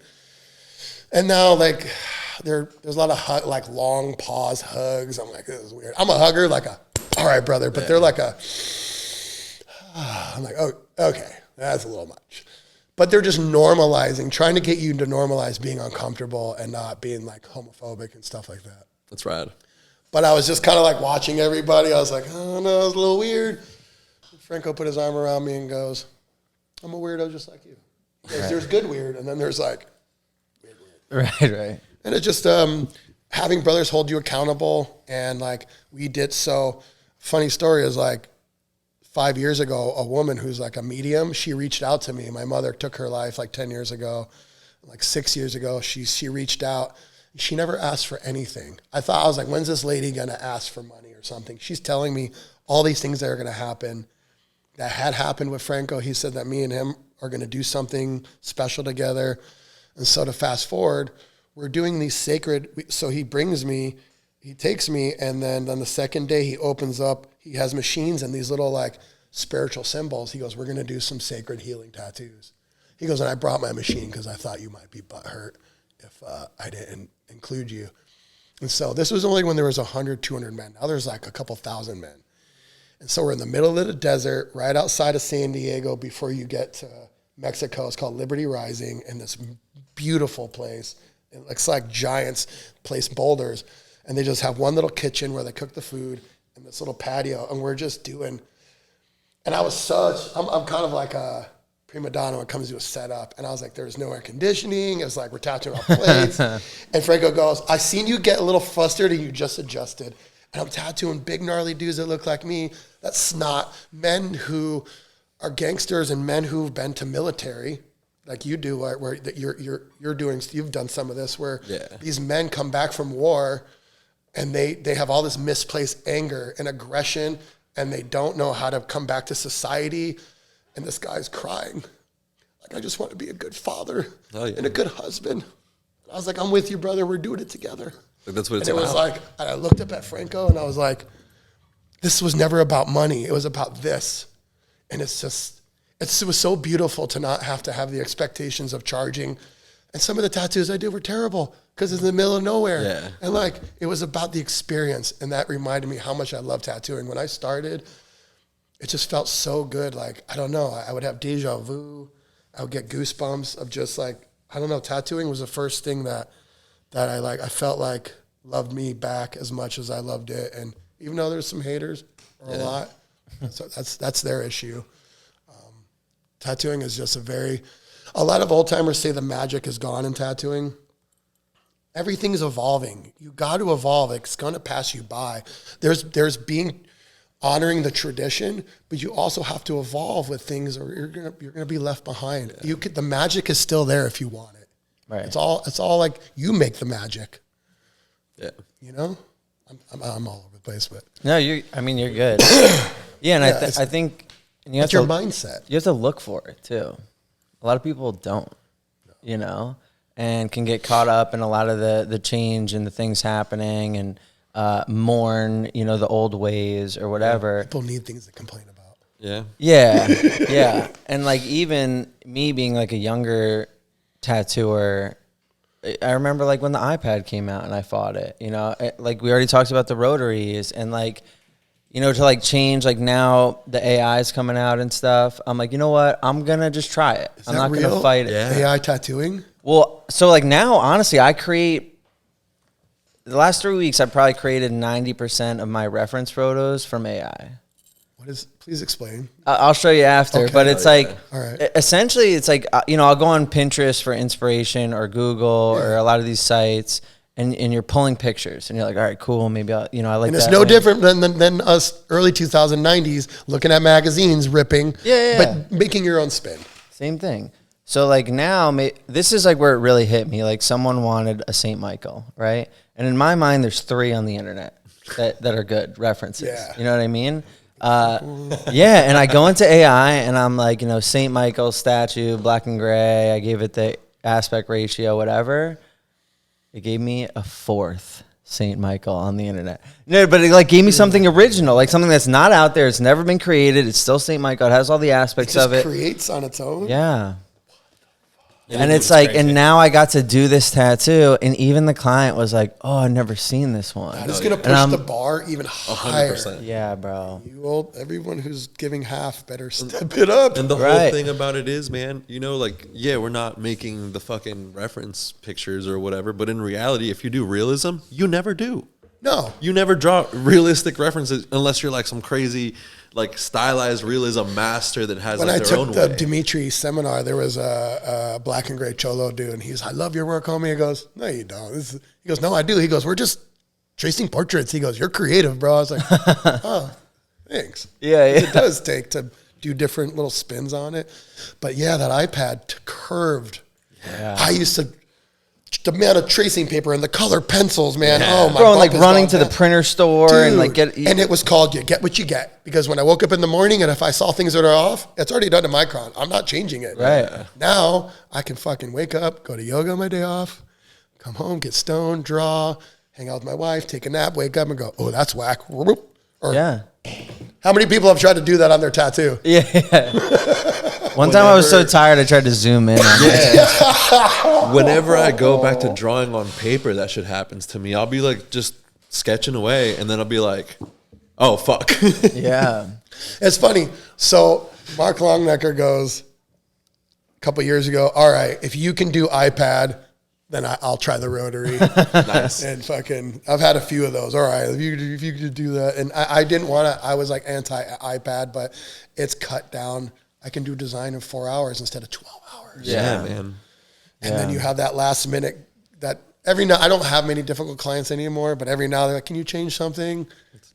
And now, there's a lot of long pause hugs. I'm like, this is weird. I'm a hugger, all right, brother. But they're I'm like, oh, okay, that's a little much. But they're just normalizing, trying to get you to normalize being uncomfortable and not being homophobic and stuff like that. That's rad. But I was just kind of watching everybody. I was like, oh no, it's a little weird. Franco put his arm around me and goes, I'm a weirdo just like you. There's good weird, and then there's weird. Right. And it's just having brothers hold you accountable, and we did so. Funny story is 5 years ago, a woman who's a medium, she reached out to me. My mother took her life 10 years ago. 6 years ago, she reached out. She never asked for anything. I was like, when's this lady going to ask for money or something? She's telling me all these things that are going to happen. That had happened with Franco. He said that me and him are going to do something special together. And so to fast forward, we're doing these sacred, so he takes me, and then on the second day he opens up, he has machines and these little spiritual symbols. He goes, we're going to do some sacred healing tattoos. He goes, and I brought my machine because I thought you might be butthurt if I didn't include you. And so this was only when there was 100, 200 men. Now there's a couple thousand men. And so we're in the middle of the desert, right outside of San Diego before you get to Mexico. It's called Liberty Rising, in this beautiful place. It looks like giants place boulders. And they just have one little kitchen where they cook the food and this little patio. And we're just doing, and I was I'm kind of like a prima donna when it comes to a setup. And I was like, there's no air conditioning. It was we're tattooing our plates. And Franco goes, I seen you get a little flustered and you just adjusted. And I'm tattooing big gnarly dudes that look like me. That's not men who are gangsters and men who've been to military, like you do, where that you're doing. You've done some of this where these men come back from war, and they have all this misplaced anger and aggression, and they don't know how to come back to society. And this guy's crying, I just want to be a good father and a good husband. I was like, I'm with you, brother. We're doing it together. Like, that's what it's and about. it was like, I looked up at Franco and I was like, this was never about money. It was about this. And it was so beautiful to not have to have the expectations of charging. And some of the tattoos I did were terrible because it's in the middle of nowhere. Yeah. And like, it was about the experience. And that reminded me how much I love tattooing. When I started, it just felt so good. Like, I don't know, I would have deja vu. I would get goosebumps of just like, I don't know, tattooing was the first thing that I felt like loved me back as much as I loved it. And even though there's some haters or a lot, so that's their issue. Tattooing is just a lot of old timers say the magic is gone in tattooing. Everything's evolving. You got to evolve. It's going to pass you by. There's honoring the tradition, but you also have to evolve with things, or you're gonna be left behind. The magic is still there if you want it. Right. It's all like you make the magic. Yeah. You know, I'm all over the place, but No, you're good. Yeah, and I think you have it's your to, mindset. you have to look for it too. A lot of people don't, you know, and can get caught up in a lot of the change and the things happening and mourn, you know, the old ways or whatever. People need things to complain about. Yeah. Yeah, yeah. And like even me being like a younger tattooer, I remember like when the iPad came out and I fought it, you know, like we already talked about the rotaries and like, you know, to like change, like now the AI is coming out and stuff. I'm like, you know what? I'm going to just try it. I'm not going to fight it. Yeah. AI tattooing? Well, so like now, honestly, the last 3 weeks, I probably created 90% of my reference photos from AI. Please explain. I'll show you after, Okay. but it's like, All right. essentially it's like, you know, I'll go on Pinterest for inspiration or Google or a lot of these sites and you're pulling pictures and you're like, all right, cool. Maybe I like that. And it's no different than us early 2090s looking at magazines, ripping, but making your own spin. Same thing. So like now, this is like where it really hit me. Like someone wanted a St. Michael, right? And in my mind, there's 3 on the internet that are good references. Yeah. You know what I mean? Yeah. And I go into AI and I'm like, you know, St. Michael statue, black and gray. I gave it the aspect ratio, whatever. It gave me a 4th St. Michael on the internet. No, but it like gave me something original, like something that's not out there. It's never been created. It's still St. Michael. It has all the aspects of it. It creates on its own. Yeah. And it's like, crazy. And now I got to do this tattoo, and even the client was like, "Oh, I've never seen this one." That is going to push the bar even higher. 100%. Yeah, bro. Everyone who's giving half better step it up. And the whole thing about it is, man, you know, like, yeah, we're not making the fucking reference pictures or whatever, but in reality, if you do realism, you never do. No. You never draw realistic references unless you're like some crazy, like stylized realism master that has when like I their own took way. the Dimitri seminar, there was a black and gray cholo dude, and he's, "I love your work, homie." He goes, "No, you don't." He goes, "No, I do." He goes, "We're just tracing portraits." He goes, "You're creative, bro." I was like, "Oh, thanks." Yeah. It does take to do different little spins on it. But yeah, that iPad curved. Yeah. I used to, the amount of tracing paper and the color pencils, man. Yeah. Oh, my Bro, and like bump is running gone to the down. printer store and like and it was called "You Get What You Get," because when I woke up in the morning and if I saw things that are off, it's already done to micron. I'm not changing it. Right. Now I can fucking wake up, go to yoga on my day off, come home, get stoned, draw, hang out with my wife, take a nap, wake up and go, "Oh, that's whack." Or, Yeah. how many people have tried to do that on their tattoo? Yeah. One time I was so tired I tried to zoom in on it. Whenever I go back to drawing on paper, that shit happens to me. I'll be like just sketching away, and then I'll be like, "Oh fuck." Yeah. It's funny. So Mark Longnecker goes a couple years ago, "All right, if you can do iPad, then I'll try the rotary." Nice. And fucking, I've had a few of those. All right, if you could do that. And I didn't want to, I was like anti-iPad, but it's cut down. I can do design in 4 hours instead of 12 hours. Yeah, man. And then you have that last minute that every now, I don't have many difficult clients anymore, but every now they're like, "Can you change something?"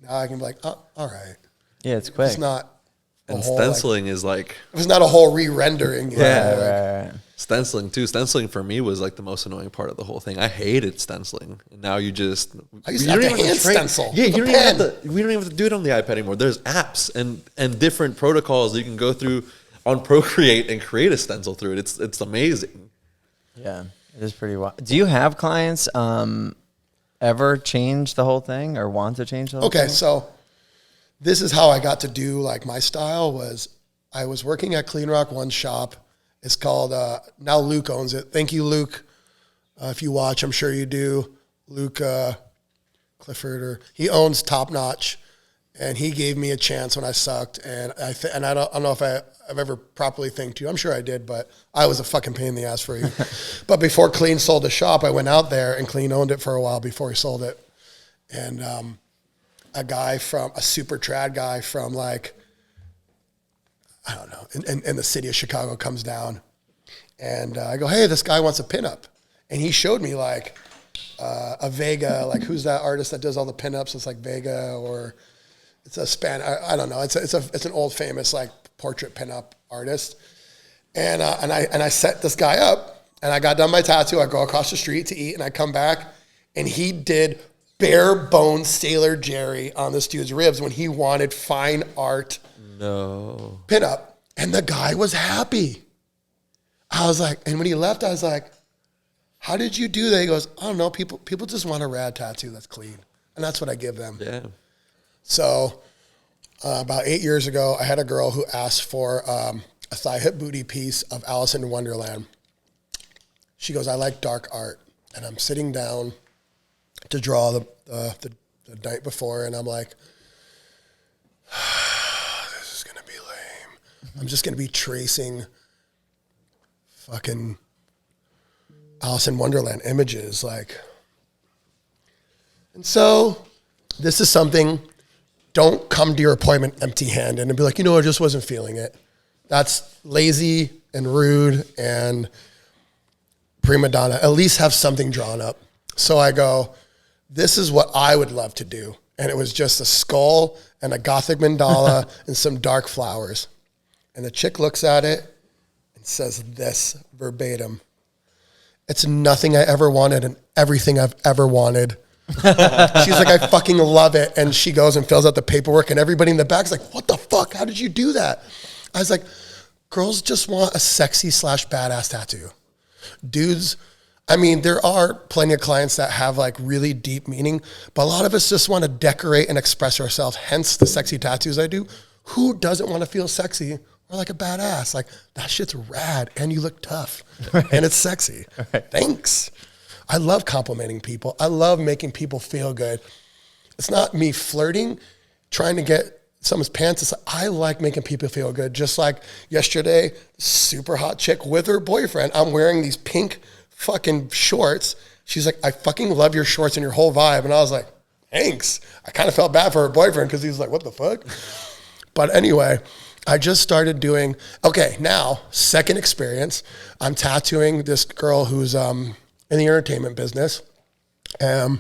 Now I can be like, "Oh, all right." Yeah, it's quick. It's not a And whole, stenciling is like, it's not a whole re-rendering. Right. stenciling too. Stenciling for me was like the most annoying part of the whole thing. I hated stenciling. And now you just, I used you to have don't to even hand train- stencil. Yeah, with you a don't even have pen. to, we don't even have to do it on the iPad anymore. There's apps and different protocols that you can go through on Procreate and create a stencil through it. It's amazing. Yeah. It is pretty wild. Do you have clients ever change the whole thing or want to change the whole thing? Okay, so this is how I got to do like my style was I was working at Clean Rock One shop. It's called, now Luke owns it. Thank you, Luke. If you watch, I'm sure you do. Luke Clifford, he owns Top Notch, and he gave me a chance when I sucked. And I don't know if I've ever properly thanked you. I'm sure I did, but I was a fucking pain in the ass for you. But before Clean sold the shop, I went out there, and Clean owned it for a while before he sold it. And a super trad guy from like, I don't know, in the city of Chicago comes down, and I go, hey, this guy wants a pinup. And he showed me like a Vega, like who's that artist that does all the pinups? It's like Vega, or it's a I don't know. It's an old famous like portrait pinup artist. And I set this guy up, and I got done my tattoo. I go across the street to eat, and I come back, and he did bare bones Sailor Jerry on this dude's ribs when he wanted fine art. No. Pinup. And the guy was happy. I was like, and when he left, I was like, how did you do that? He goes, I don't know. People just want a rad tattoo that's clean. And that's what I give them. Yeah. So about 8 years ago, I had a girl who asked for a thigh hip booty piece of Alice in Wonderland. She goes, I like dark art. And I'm sitting down to draw the night before, and I'm like, I'm just going to be tracing fucking Alice in Wonderland images. And so this is something, don't come to your appointment empty-handed and be like, I just wasn't feeling it. That's lazy and rude and prima donna. At least have something drawn up. So I go, this is what I would love to do. And it was just a skull and a Gothic mandala and some dark flowers. And the chick looks at it and says this verbatim. It's nothing I ever wanted and everything I've ever wanted. She's like, I fucking love it. And she goes and fills out the paperwork, and everybody in the back is like, what the fuck? How did you do that? I was like, girls just want a sexy / badass tattoo. Dudes, there are plenty of clients that have like really deep meaning, but a lot of us just want to decorate and express ourselves, hence the sexy tattoos I do. Who doesn't want to feel sexy or like a badass? Like, that shit's rad, and you look tough, and it's sexy. Right. Thanks. I love complimenting people. I love making people feel good. It's not me flirting, trying to get someone's pants. It's like, I like making people feel good. Just like yesterday, super hot chick with her boyfriend. I'm wearing these pink fucking shorts. She's like, I fucking love your shorts and your whole vibe. And I was like, thanks. I kind of felt bad for her boyfriend because he was like, what the fuck? But anyway, I just started doing, now, second experience. I'm tattooing this girl who's in the entertainment business. We're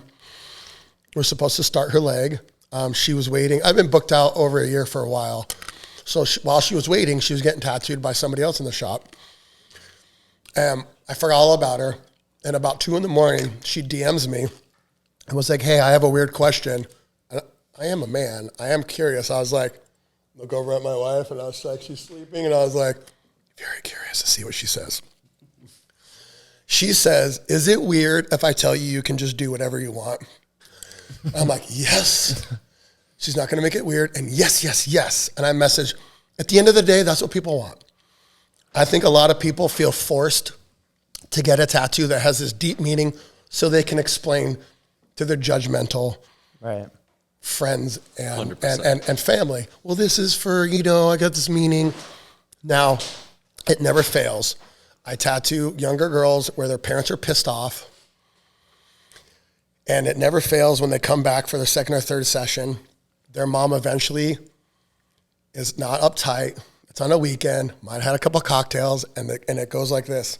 supposed to start her leg. She was waiting. I've been booked out over a year for a while. So while she was waiting, she was getting tattooed by somebody else in the shop. I forgot all about her. And about 2 a.m, she DMs me and was like, hey, I have a weird question. And I am a man. I am curious. I was like, look over at my wife, and I was like, she's sleeping. And I was like, very curious to see what she says. She says, is it weird if I tell you you can just do whatever you want? I'm like, yes. She's not going to make it weird. And yes, yes, yes. And I message, at the end of the day, that's what people want. I think a lot of people feel forced to get a tattoo that has this deep meaning so they can explain to their judgmental friends and family. Well, this is for, I got this meaning. Now, it never fails. I tattoo younger girls where their parents are pissed off. And it never fails when they come back for their second or third session. Their mom eventually is not uptight. It's on a weekend. Might have had a couple of cocktails, and it goes like this.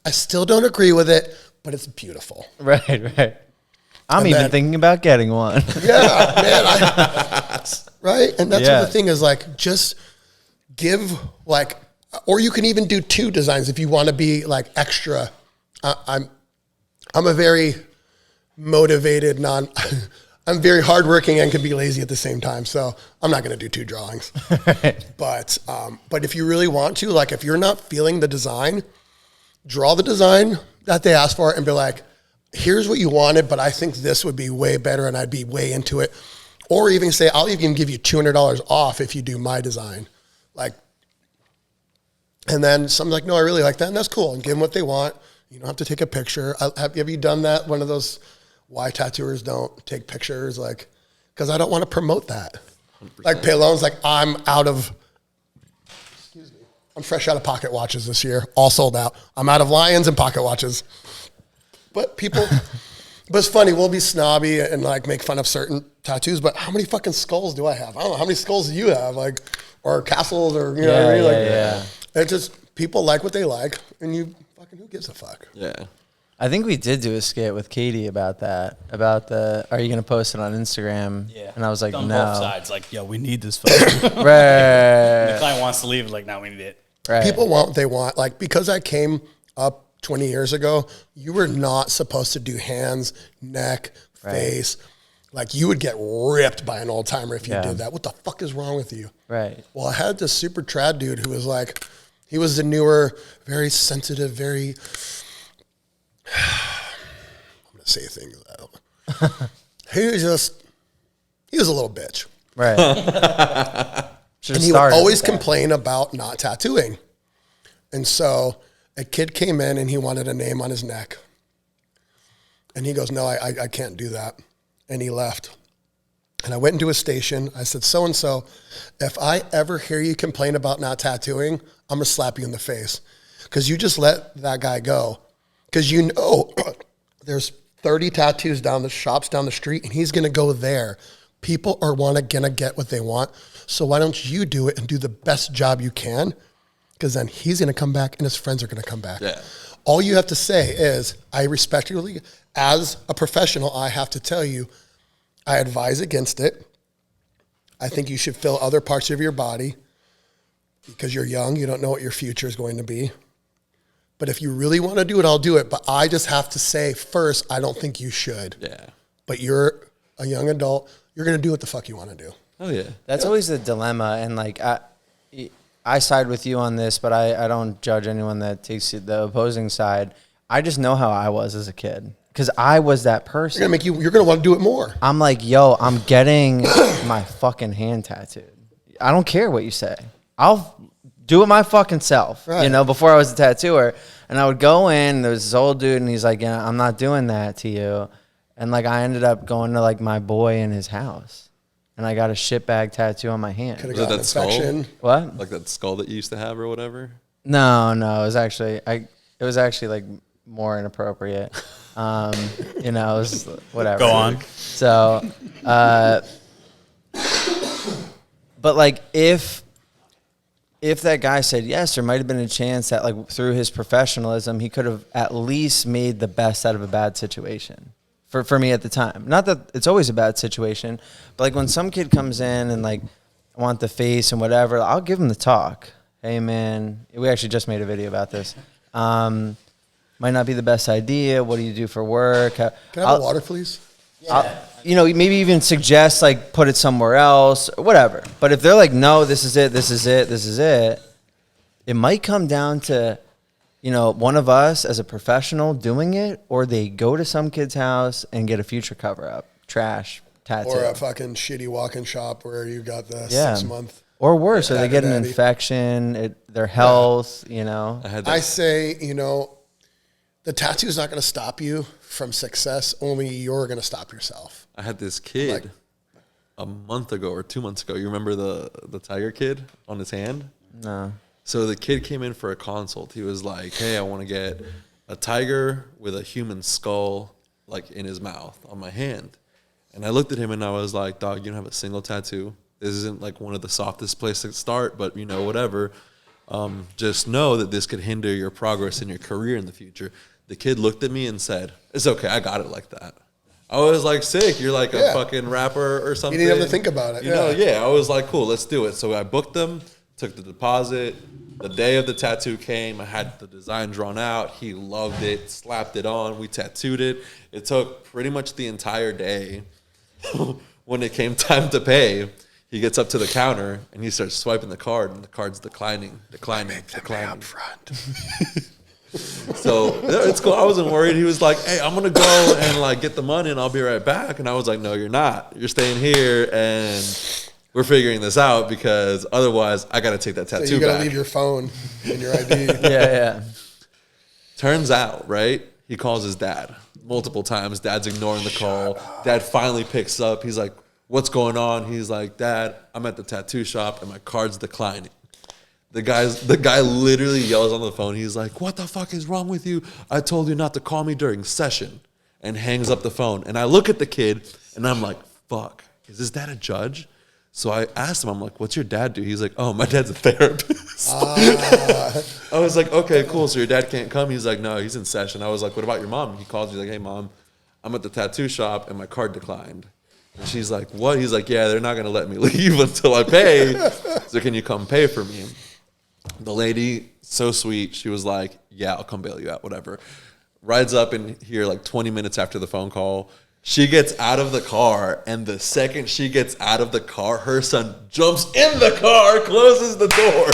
I still don't agree with it, but it's beautiful. Right. I'm even thinking about getting one. Yeah, man. Right? And that's what the thing is, like, just give, like, or you can even do 2 designs if you want to be, like, extra. I'm a very motivated, I'm very hardworking and can be lazy at the same time. So I'm not going to do 2 drawings. But if you really want to, like, if you're not feeling the design, draw the design, that they ask for and be like, here's what you wanted, but I think this would be way better and I'd be way into it. Or even say, I'll even give you $200 off if you do my design. Like, and then someone's like, no, I really like that. And that's cool. And give them what they want. You don't have to take a picture. Have you done that? One of those why tattooers don't take pictures? Like, because I don't want to promote that. 100%. Like Pelon's like, I'm fresh out of pocket watches this year. All sold out. I'm out of Lions and pocket watches. But people, but it's funny. We'll be snobby and like make fun of certain tattoos. But how many fucking skulls do I have? I don't know. How many skulls do you have? Like, or castles or, you know what I mean? Like, it's just, people like what they like. And you fucking, who gives a fuck? Yeah. I think we did do a skit with Katie about that. About the, are you going to post it on Instagram? Yeah. And I was like, on no. both sides, like, yo, we need this photo. Right. The client wants to leave, like, now we need it. Right. People want what they want. Like, because I came up 20 years ago, you were not supposed to do hands, neck, face. Like, you would get ripped by an old timer if you did that. What the fuck is wrong with you? Right. Well, I had this super trad dude who was like, he was the newer, very sensitive, very, I'm going to say things I don't. He was a little bitch. Right. And he would always complain about not tattooing. And so a kid came in and he wanted a name on his neck. And he goes, no, I can't do that. And he left. And I went into a station. I said, so-and-so, if I ever hear you complain about not tattooing, I'm going to slap you in the face. Because you just let that guy go. Because you know there's 30 tattoos down the shops down the street, and he's going to go there. People are going to get what they want. So why don't you do it and do the best job you can? Because then he's going to come back and his friends are going to come back. Yeah. All you have to say is, I respectfully, as a professional, I have to tell you, I advise against it. I think you should fill other parts of your body because you're young. You don't know what your future is going to be. But if you really want to do it, I'll do it. But I just have to say first, I don't think you should. Yeah. But you're a young adult. You're going to do what the fuck you want to do. Oh, yeah. That's always the dilemma. And like, I side with you on this, but I don't judge anyone that takes the opposing side. I just know how I was as a kid. Because I was that person. You're going to want to do it more. I'm like, yo, I'm getting my fucking hand tattooed. I don't care what you say. I'll do it my fucking self. Right. You know, before I was a tattooer. And I would go in, there was this old dude, and he's like, yeah, I'm not doing that to you. And like, I ended up going to like my boy in his house. And I got a shitbag tattoo on my hand. Could have Was it got an that skull? infection. What? Like that skull that you used to have or whatever? No, it was actually like more inappropriate. You know, it was whatever. Go on. So, but like if that guy said yes, there might have been a chance that like through his professionalism, he could have at least made the best out of a bad situation. For me at the time. Not that it's always a bad situation, but like when some kid comes in and like want the face and whatever, I'll give him the talk. Hey man, we actually just made a video about this. Might not be the best idea. What do you do for work? Can I have a water, please? You know, maybe even suggest like put it somewhere else or whatever. But if they're like, no, this is it, it might come down to, you know, one of us as a professional doing it, or they go to some kid's house and get a future cover up, trash, tattoo. Or a fucking shitty walk-in shop where you got the 6-month. Or worse, or they get an daddy. infection, their health, you know. I say, you know, the tattoo is not going to stop you from success. Only you're going to stop yourself. I had this kid a month ago or 2 months ago. You remember the tiger kid on his hand? No. So the kid came in for a consult. He was like, hey, I want to get a tiger with a human skull like in his mouth on my hand. And I looked at him and I was like, dog, you don't have a single tattoo. This isn't like one of the softest places to start, but you know, whatever. Just know that this could hinder your progress in your career in the future. The kid looked at me and said, it's okay, I got it like that. I was like, sick, you're like a fucking rapper or something. You didn't have to think about it. You know, I was like, cool, let's do it. So I booked them, took the deposit. The day of the tattoo came, I had the design drawn out. He loved it, slapped it on. We tattooed it. It took pretty much the entire day. When it came time to pay, he gets up to the counter and he starts swiping the card, and the card's declining. Up front. So it's cool. I wasn't worried. He was like, hey, I'm going to go and like get the money and I'll be right back. And I was like, no, you're not. You're staying here and we're figuring this out because otherwise I got to take that tattoo So you got to back. leave your phone and your ID. Yeah. Turns out, right? He calls his dad multiple times. Dad's ignoring the call. Dad finally picks up. He's like, what's going on? He's like, Dad, I'm at the tattoo shop and my card's declining. The guy literally yells on the phone. He's like, what the fuck is wrong with you? I told you not to call me during session. And hangs up the phone. And I look at the kid and I'm like, fuck, is his dad a judge? So I asked him, I'm like, what's your dad do? He's like, oh, my dad's a therapist. I was like, okay, cool. So your dad can't come? He's like, no, he's in session. I was like, what about your mom? He calls me like, hey, Mom, I'm at the tattoo shop and my card declined. And she's like, what? He's like, yeah, they're not going to let me leave until I pay. So can you come pay for me? The lady, so sweet. She was like, yeah, I'll come bail you out, whatever. Rides up in here like 20 minutes after the phone call. She gets out of the car, and the second she gets out of the car, her son jumps in the car, closes the door.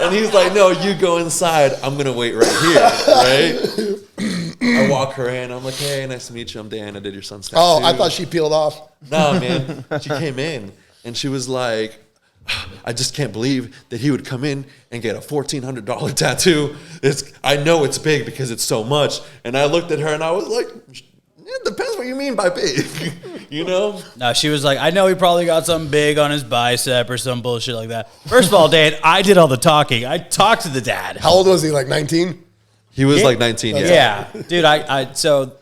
And he's like, no, you go inside. I'm going to wait right here, right? I walk her in. I'm like, hey, nice to meet you. I'm Dan. I did your son's tattoo. Oh, I thought she peeled off. No, man. She came in, and she was like, I just can't believe that he would come in and get a $1,400 tattoo. I know it's big because it's so much. And I looked at her, and I was like, it depends what you mean by big, you know? No, she was like, I know he probably got something big on his bicep or some bullshit like that. First of all, Dan, I did all the talking. I talked to the dad. How old was he? Like 19? He was like 19, yeah. Yeah. Dude, so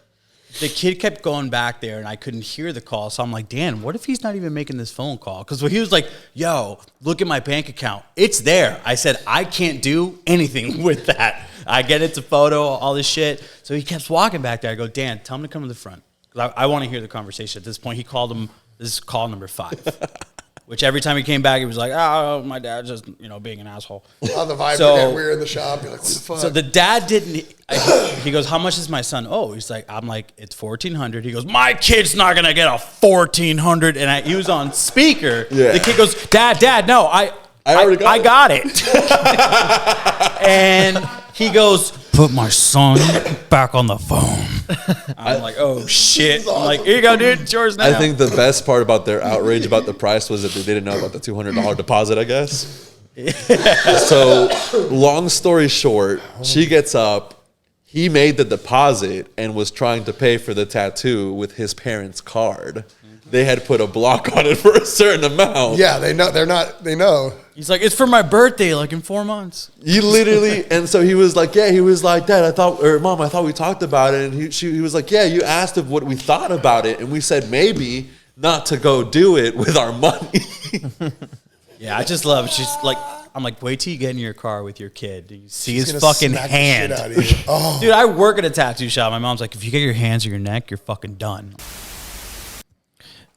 the kid kept going back there and I couldn't hear the call. So I'm like, Dan, what if he's not even making this phone call? Because he was like, yo, look at my bank account. It's there. I said, I can't do anything with that. I get it's a photo, all this shit. So he kept walking back there. I go, Dan, tell him to come to the front. Because I want to hear the conversation. At this point, he called him, this is call number 5. Which every time he came back, he was like, oh, my dad's just, being an asshole. Oh, the vibe So- getting weird in the shop. You're like, what the fuck? So the dad didn't. He goes, "How much is my son?" Oh, he's like, "I'm like, it's $1,400." He goes, "My kid's not gonna get a $1,400." And he was on speaker. Yeah. The kid goes, "Dad, no, I already got it." And he goes, "Put my son back on the phone." I'm like, "Oh shit!" I'm like, "Here you go, dude. It's yours now." I think the best part about their outrage about the price was that they didn't know about the $200 deposit, I guess. So, long story short, she gets up. He made the deposit and was trying to pay for the tattoo with his parents' card. They had put a block on it for a certain amount. Yeah, they know. They know. He's like, "It's for my birthday, like in 4 months." He literally, and so he was like, Dad, Mom, I thought we talked about it. And he was like, yeah, you asked if what we thought about it. And we said, maybe not to go do it with our money. Yeah, I just love. She's like, I'm like, wait till you get in your car with your kid. You see He's his gonna fucking smack the hand. shit out of you. Oh. Dude, I work at a tattoo shop. My mom's like, if you get your hands or your neck, you're fucking done.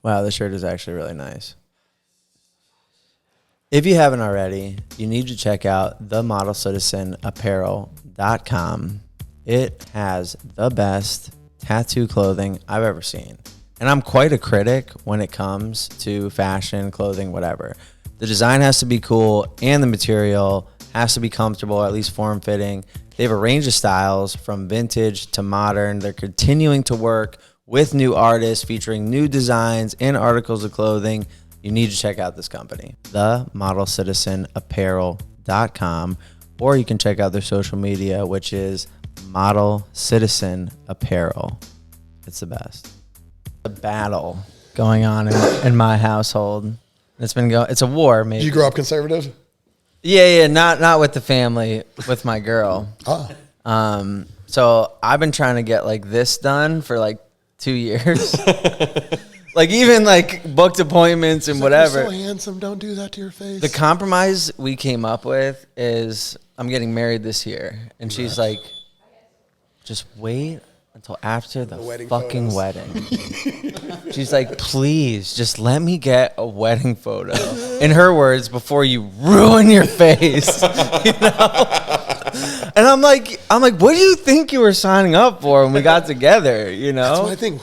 Wow, this shirt is actually really nice. If you haven't already, you need to check out themodelcitizenapparel.com. It has the best tattoo clothing I've ever seen. And I'm quite a critic when it comes to fashion, clothing, whatever. The design has to be cool and the material has to be comfortable, at least form-fitting. They have a range of styles from vintage to modern. They're continuing to work with new artists featuring new designs and articles of clothing. You need to check out this company, themodelcitizenapparel.com, or you can check out their social media, which is Model Citizen Apparel. It's the best. A battle going on in my household. It's been going. It's a war, maybe. Did you grow up conservative? Yeah, not with the family, with my girl. Oh. So I've been trying to get like this done for like 2 years. Like even like booked appointments and whatever. You're so handsome. Don't do that to your face. The compromise we came up with is I'm getting married this year, and she's like, just wait until after the fucking wedding. She's like, please, just let me get a wedding photo. In her words, before you ruin your face. You know? And I'm like, what do you think you were signing up for when we got together? You know? That's what I think.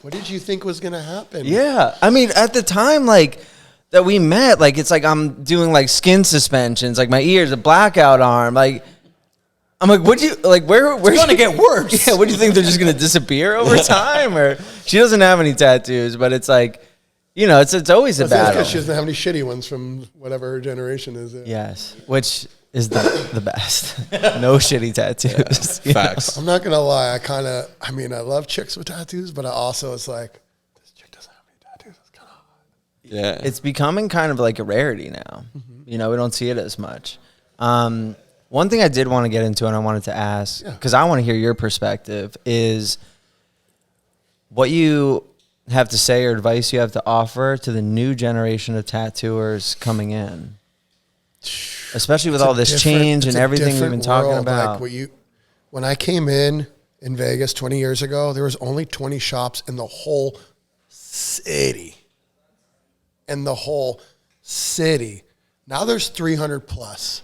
What did you think was gonna happen? Yeah, I mean, at the time, like that we met, like it's like I'm doing like skin suspensions, like my ears, a blackout arm, like. I'm like, what do you like? Where It's gonna get worse. Yeah, what do you think? They're just gonna disappear over time? Or she doesn't have any tattoos, but it's like, you know, it's always a That's battle. because she doesn't have any shitty ones from whatever her generation is. Yes, which is the best. No shitty tattoos. you know? Facts. I'm not gonna lie. I mean, I love chicks with tattoos, but I also it's like this chick doesn't have any tattoos. It's kind of hot. Yeah. It's becoming kind of like a rarity now. You know, we don't see it as much. One thing I did want to get into, and I wanted to ask, because I want to hear your perspective, is what you have to say or advice you have to offer to the new generation of tattooers coming in, especially with all this change and everything we've been talking about. Like when I came in Vegas 20 years ago, there was only 20 shops in the whole city. Now there's 300 plus.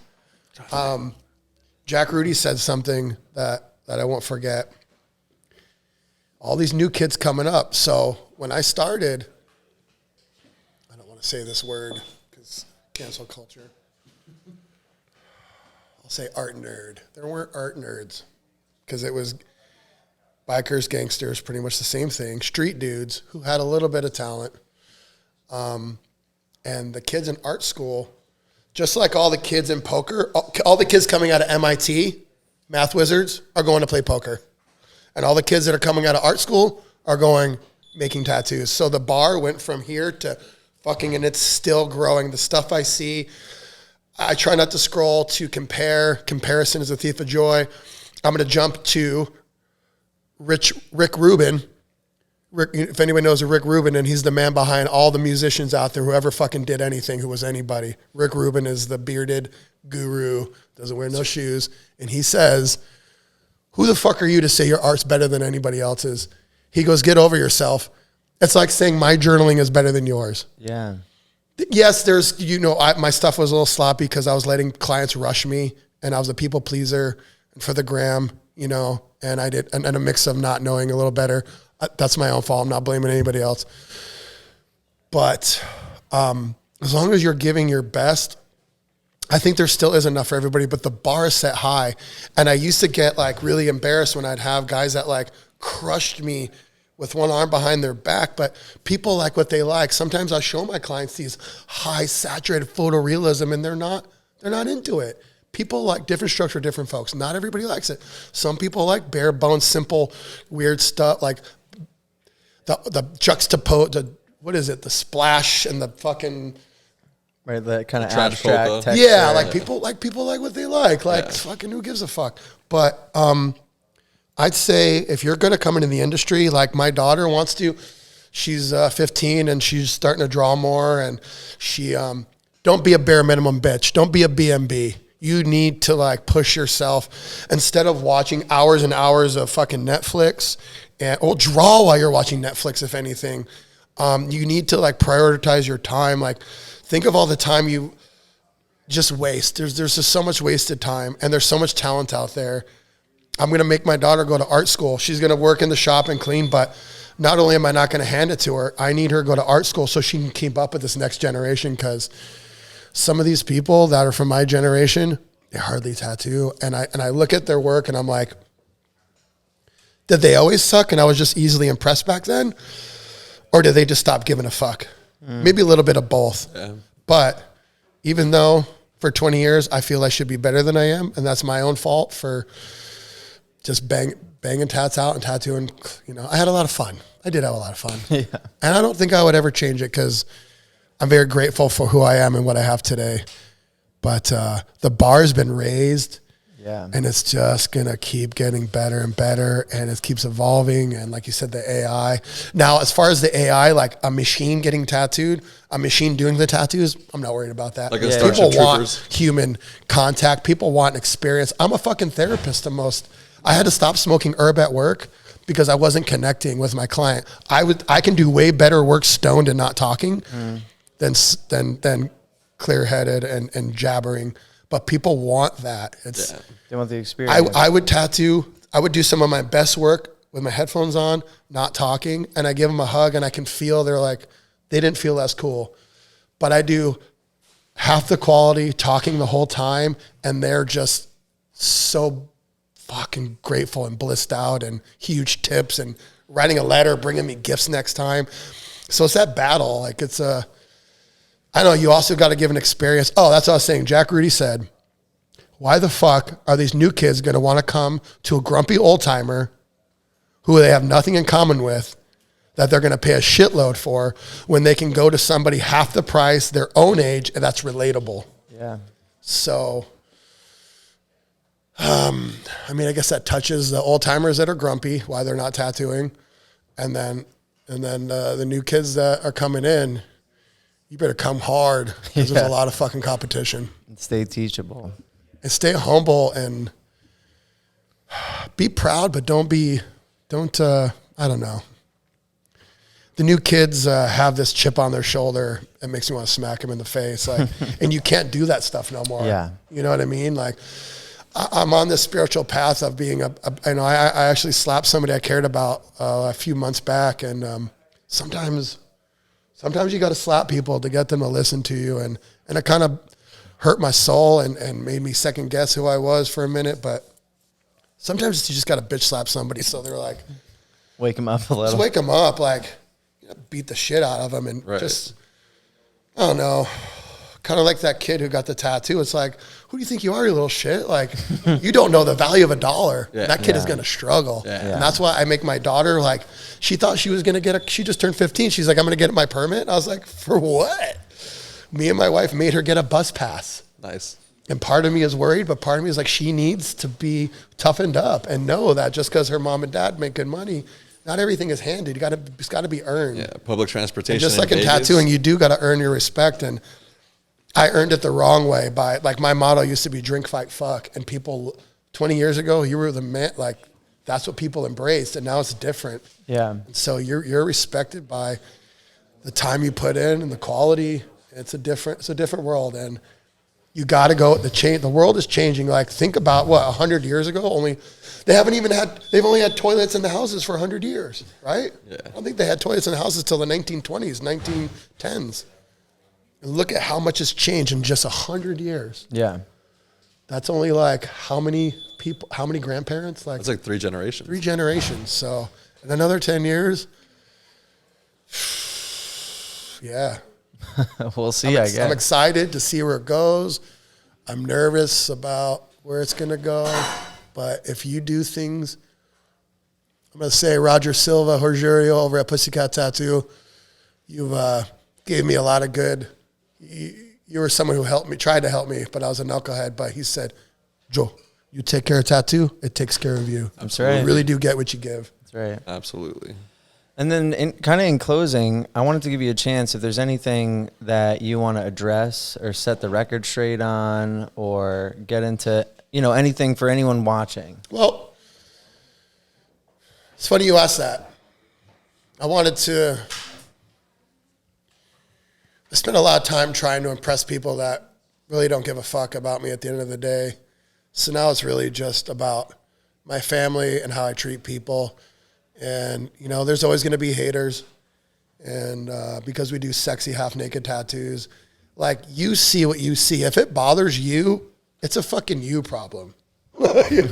Jack Rudy said something that I won't forget. All these new kids coming up. So when I started, I don't want to say this word because cancel culture. I'll say art nerd. There weren't art nerds because it was bikers, gangsters, pretty much the same thing. Street dudes who had a little bit of talent. And the kids in art school, just like all the kids in poker, all the kids coming out of MIT, math wizards, are going to play poker. And all the kids that are coming out of art school are going making tattoos. So the bar went from here to fucking, and it's still growing. The stuff I see, I try not to scroll to compare. Comparison is a thief of joy. I'm going to jump to Rick Rubin. If anyone knows Rick Rubin, and he's the man behind all the musicians out there, whoever fucking did anything, who was anybody. Rick Rubin is the bearded guru, doesn't wear no shoes. And he says, who the fuck are you to say your art's better than anybody else's? He goes, get over yourself. It's like saying my journaling is better than yours. Yeah. Yes, there's, my stuff was a little sloppy because I was letting clients rush me, and I was a people pleaser for the gram, and I did, and a mix of not knowing a little better. That's my own fault. I'm not blaming anybody else. But as long as you're giving your best, I think there still is enough for everybody, but the bar is set high. And I used to get really embarrassed when I'd have guys that crushed me with one arm behind their back, but people like what they like. Sometimes I show my clients these high saturated photorealism and they're not into it. People like different structure, different folks. Not everybody likes it. Some people like bare bones, simple, weird stuff, like the juxtapose, what is it? The splash and the fucking Right, that kind of Trash abstract polka. texture. yeah. People like what they like. Fucking who gives a fuck? But I'd say if you're gonna come into the industry, like my daughter wants to, she's 15 and she's starting to draw more, and she don't be a bare minimum bitch. Don't be a BMB. You need to push yourself instead of watching hours and hours of fucking Netflix, or draw while you're watching Netflix. If anything, you need to prioritize your time. Think of all the time you just waste. There's just so much wasted time, and there's so much talent out there. I'm going to make my daughter go to art school. She's going to work in the shop and clean, but not only am I not going to hand it to her, I need her to go to art school so she can keep up with this next generation, because some of these people that are from my generation, they hardly tattoo. And I look at their work and I'm like, did they always suck and I was just easily impressed back then? Or did they just stop giving a fuck? Maybe a little bit of both. Yeah. But even though for 20 years I feel I should be better than I am, and that's my own fault for just banging tats out and tattooing, I had a lot of fun. I did have a lot of fun. Yeah. And I don't think I would ever change it, because I'm very grateful for who I am and what I have today. But the bar has been raised. Yeah. And it's just going to keep getting better and better, and it keeps evolving. And like you said, the AI. Now, as far as the AI, a machine getting tattooed, a machine doing the tattoos, I'm not worried about that. People want human contact. People want experience. I'm a fucking therapist almost. I had to stop smoking herb at work because I wasn't connecting with my client. I can do way better work stoned and not talking than clear-headed and jabbering. But people want that. They want the experience. I would tattoo. I would do some of my best work with my headphones on, not talking, and I give them a hug, and I can feel they didn't feel as cool. But I do half the quality, talking the whole time, and they're just so fucking grateful and blissed out and huge tips and writing a letter, bringing me gifts next time. So it's that battle. Like it's I know you also got to give an experience. Oh, that's what I was saying. Jack Rudy said, why the fuck are these new kids going to want to come to a grumpy old timer who they have nothing in common with that they're going to pay a shitload for when they can go to somebody half the price, their own age, and that's relatable. Yeah. So, I mean, I guess that touches the old timers that are grumpy, why they're not tattooing. And then the new kids that are coming in, you better come hard because there's a lot of fucking competition. And stay teachable. And stay humble and be proud, but don't, I don't know. The new kids have this chip on their shoulder. It makes me want to smack them in the face. Like, and you can't do that stuff no more. Yeah. You know what I mean? Like, I'm on this spiritual path of being I actually slapped somebody I cared about a few months back. And sometimes you got to slap people to get them to listen to you. And it kind of hurt my soul and made me second guess who I was for a minute. But sometimes you just got to bitch slap somebody. So they're like, wake them up a little. just wake them up. Like, beat the shit out of them and just, I don't know, kind of like that kid who got the tattoo. It's like, who do you think you are, you little shit? Like, you don't know the value of $1. Yeah. That kid is going to struggle. Yeah. And that's why I make my daughter, like, she thought she was going to she just turned 15. She's like, I'm going to get my permit. I was like, for what? Me and my wife made her get a bus pass. Nice. And part of me is worried, but part of me is like, she needs to be toughened up and know that just because her mom and dad make good money, not everything is handed. It's got to be earned. Yeah, public transportation. And just like in tattooing, you do got to earn your respect. And I earned it the wrong way by, like, my motto used to be drink, fight, fuck. And people 20 years ago, you were the man, like, that's what people embraced. And now it's different. Yeah. So you're respected by the time you put in and the quality. It's a different world. And you got to go, the world is changing. Like, think about 100 years ago, they've only had toilets in the houses for 100 years, right? Yeah. I don't think they had toilets in the houses till the 1920s, 1910s. And look at how much has changed in just 100 years. Yeah. That's only like how many people, how many grandparents? Like, It's like 3 generations. 3 generations. So in another 10 years, yeah. We'll see, I guess. I'm excited to see where it goes. I'm nervous about where it's going to go. But if you do things, I'm going to say Roger Silva, Jorgerio over at Pussycat Tattoo, you've gave me a lot of good. You were someone who helped me, tried to help me, but I was a knucklehead. But he said, Joe, you take care of tattoo, it takes care of you. That's right. You really do get what you give. That's right. Absolutely. And then in closing, I wanted to give you a chance if there's anything that you want to address or set the record straight on or get into, anything for anyone watching. Well, it's funny you asked that. I spent a lot of time trying to impress people that really don't give a fuck about me at the end of the day. So now it's really just about my family and how I treat people. And, there's always going to be haters. And because we do sexy half-naked tattoos, like, you see what you see. If it bothers you, it's a fucking you problem. Right. You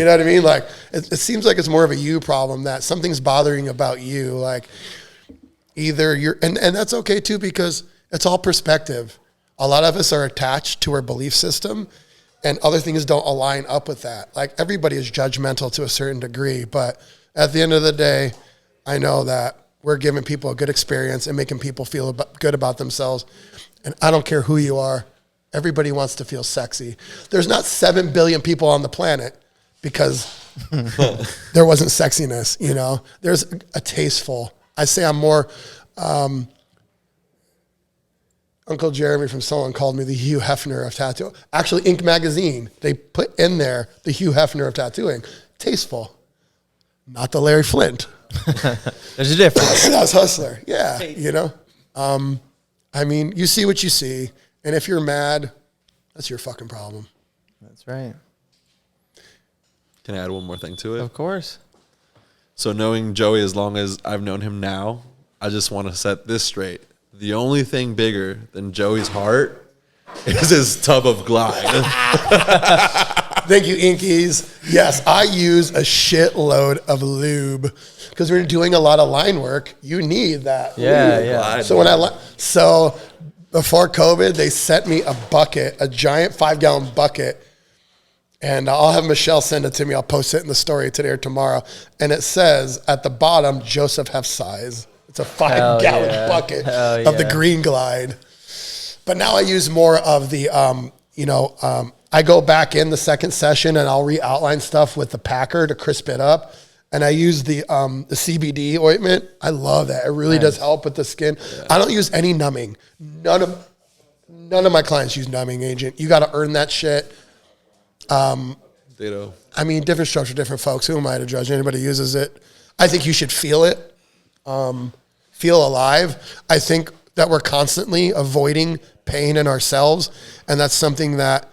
know what I mean? Like, it seems like it's more of a you problem, that something's bothering about you. Like, either you're, and that's okay too, because it's all perspective. A lot of us are attached to our belief system, and other things don't align up with that. Like, everybody is judgmental to a certain degree, but at the end of the day, I know that we're giving people a good experience and making people feel good about themselves. And I don't care who you are. Everybody wants to feel sexy. There's not 7 billion people on the planet because there wasn't sexiness, There's a tasteful. I say I'm more, Uncle Jeremy from Solon called me the Hugh Hefner of tattoo. Actually, Ink Magazine, they put in there the Hugh Hefner of tattooing. Tasteful. Not the Larry Flint. There's a difference. That's Hustler. Yeah, I mean, you see what you see. And if you're mad, that's your fucking problem. That's right. Can I add one more thing to it? Of course. So knowing Joey as long as I've known him now, I just want to set this straight. The only thing bigger than Joey's heart is his tub of Glide. Thank you, Inkies. Yes, I use a shitload of lube because we're doing a lot of line work. You need that. Yeah, lube. yeah. So before COVID, they sent me a bucket, a giant 5-gallon bucket, and I'll have Michelle send it to me. I'll post it in the story today or tomorrow. And it says at the bottom, Joseph Haefs size. It's a 5-gallon bucket of the Green Glide. But now I use more of the, I go back in the second session and I'll re-outline stuff with the packer to crisp it up. And I use the CBD ointment. I love that. It really does help with the skin. Yeah. I don't use any numbing. None of my clients use numbing agent. You got to earn that shit. Ditto. I mean, different strokes for different folks. Who am I to judge? Anybody uses it. I think you should feel it. Feel alive. I think that we're constantly avoiding pain in ourselves. And that's something that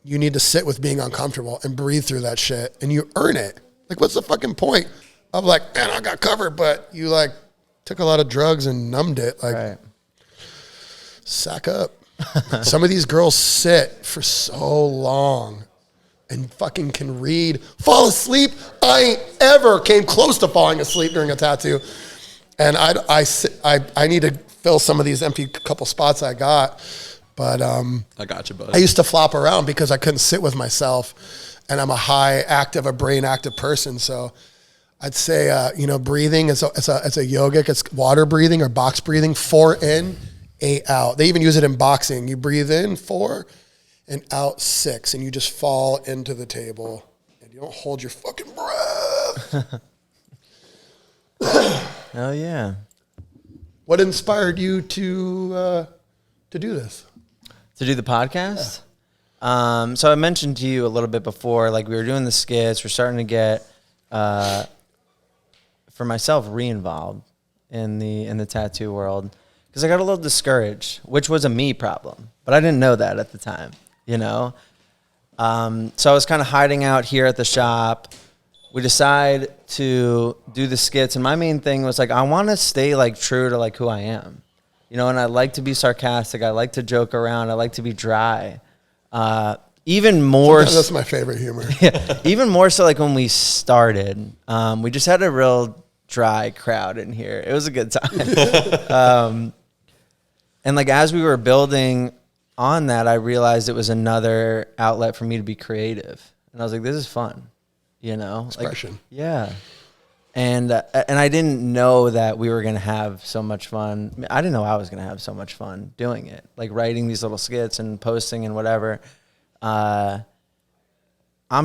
you need to sit with being uncomfortable and breathe through that shit. And you earn it. Like, what's the fucking point of like, man, I got covered, but you like took a lot of drugs and numbed it. Like, sack up. Some of these girls sit for so long and fucking can read, fall asleep. I ain't ever came close to falling asleep during a tattoo. And I need to fill some of these empty couple spots I got. But I got you, buddy. I used to flop around because I couldn't sit with myself. And I'm a brain active person. So I'd say, breathing is a yogic. It's water breathing or box breathing, 4 in, 8 out. They even use it in boxing. You breathe in 4 and out 6, and you just fall into the table. And you don't hold your fucking breath. Oh, yeah. What inspired you to do this? To do the podcast? Yeah. So I mentioned to you a little bit before, like we were doing the skits. We're starting to get, for myself, re-involved in the tattoo world because I got a little discouraged, which was a me problem, but I didn't know that at the time, So I was kind of hiding out here at the shop. We decide to do the skits, and my main thing was like I want to stay like true to like who I am, and I like to be sarcastic. I like to joke around. I like to be dry. Even more. That's my favorite humor. Yeah, even more so like when we started, we just had a real dry crowd in here. It was a good time. And like as we were building on that, I realized it was another outlet for me to be creative. And I was like, this is fun, Expression. Like, yeah. And I didn't know that we were going to have so much fun. I didn't know I was going to have so much fun doing it, like writing these little skits and posting and whatever. I'm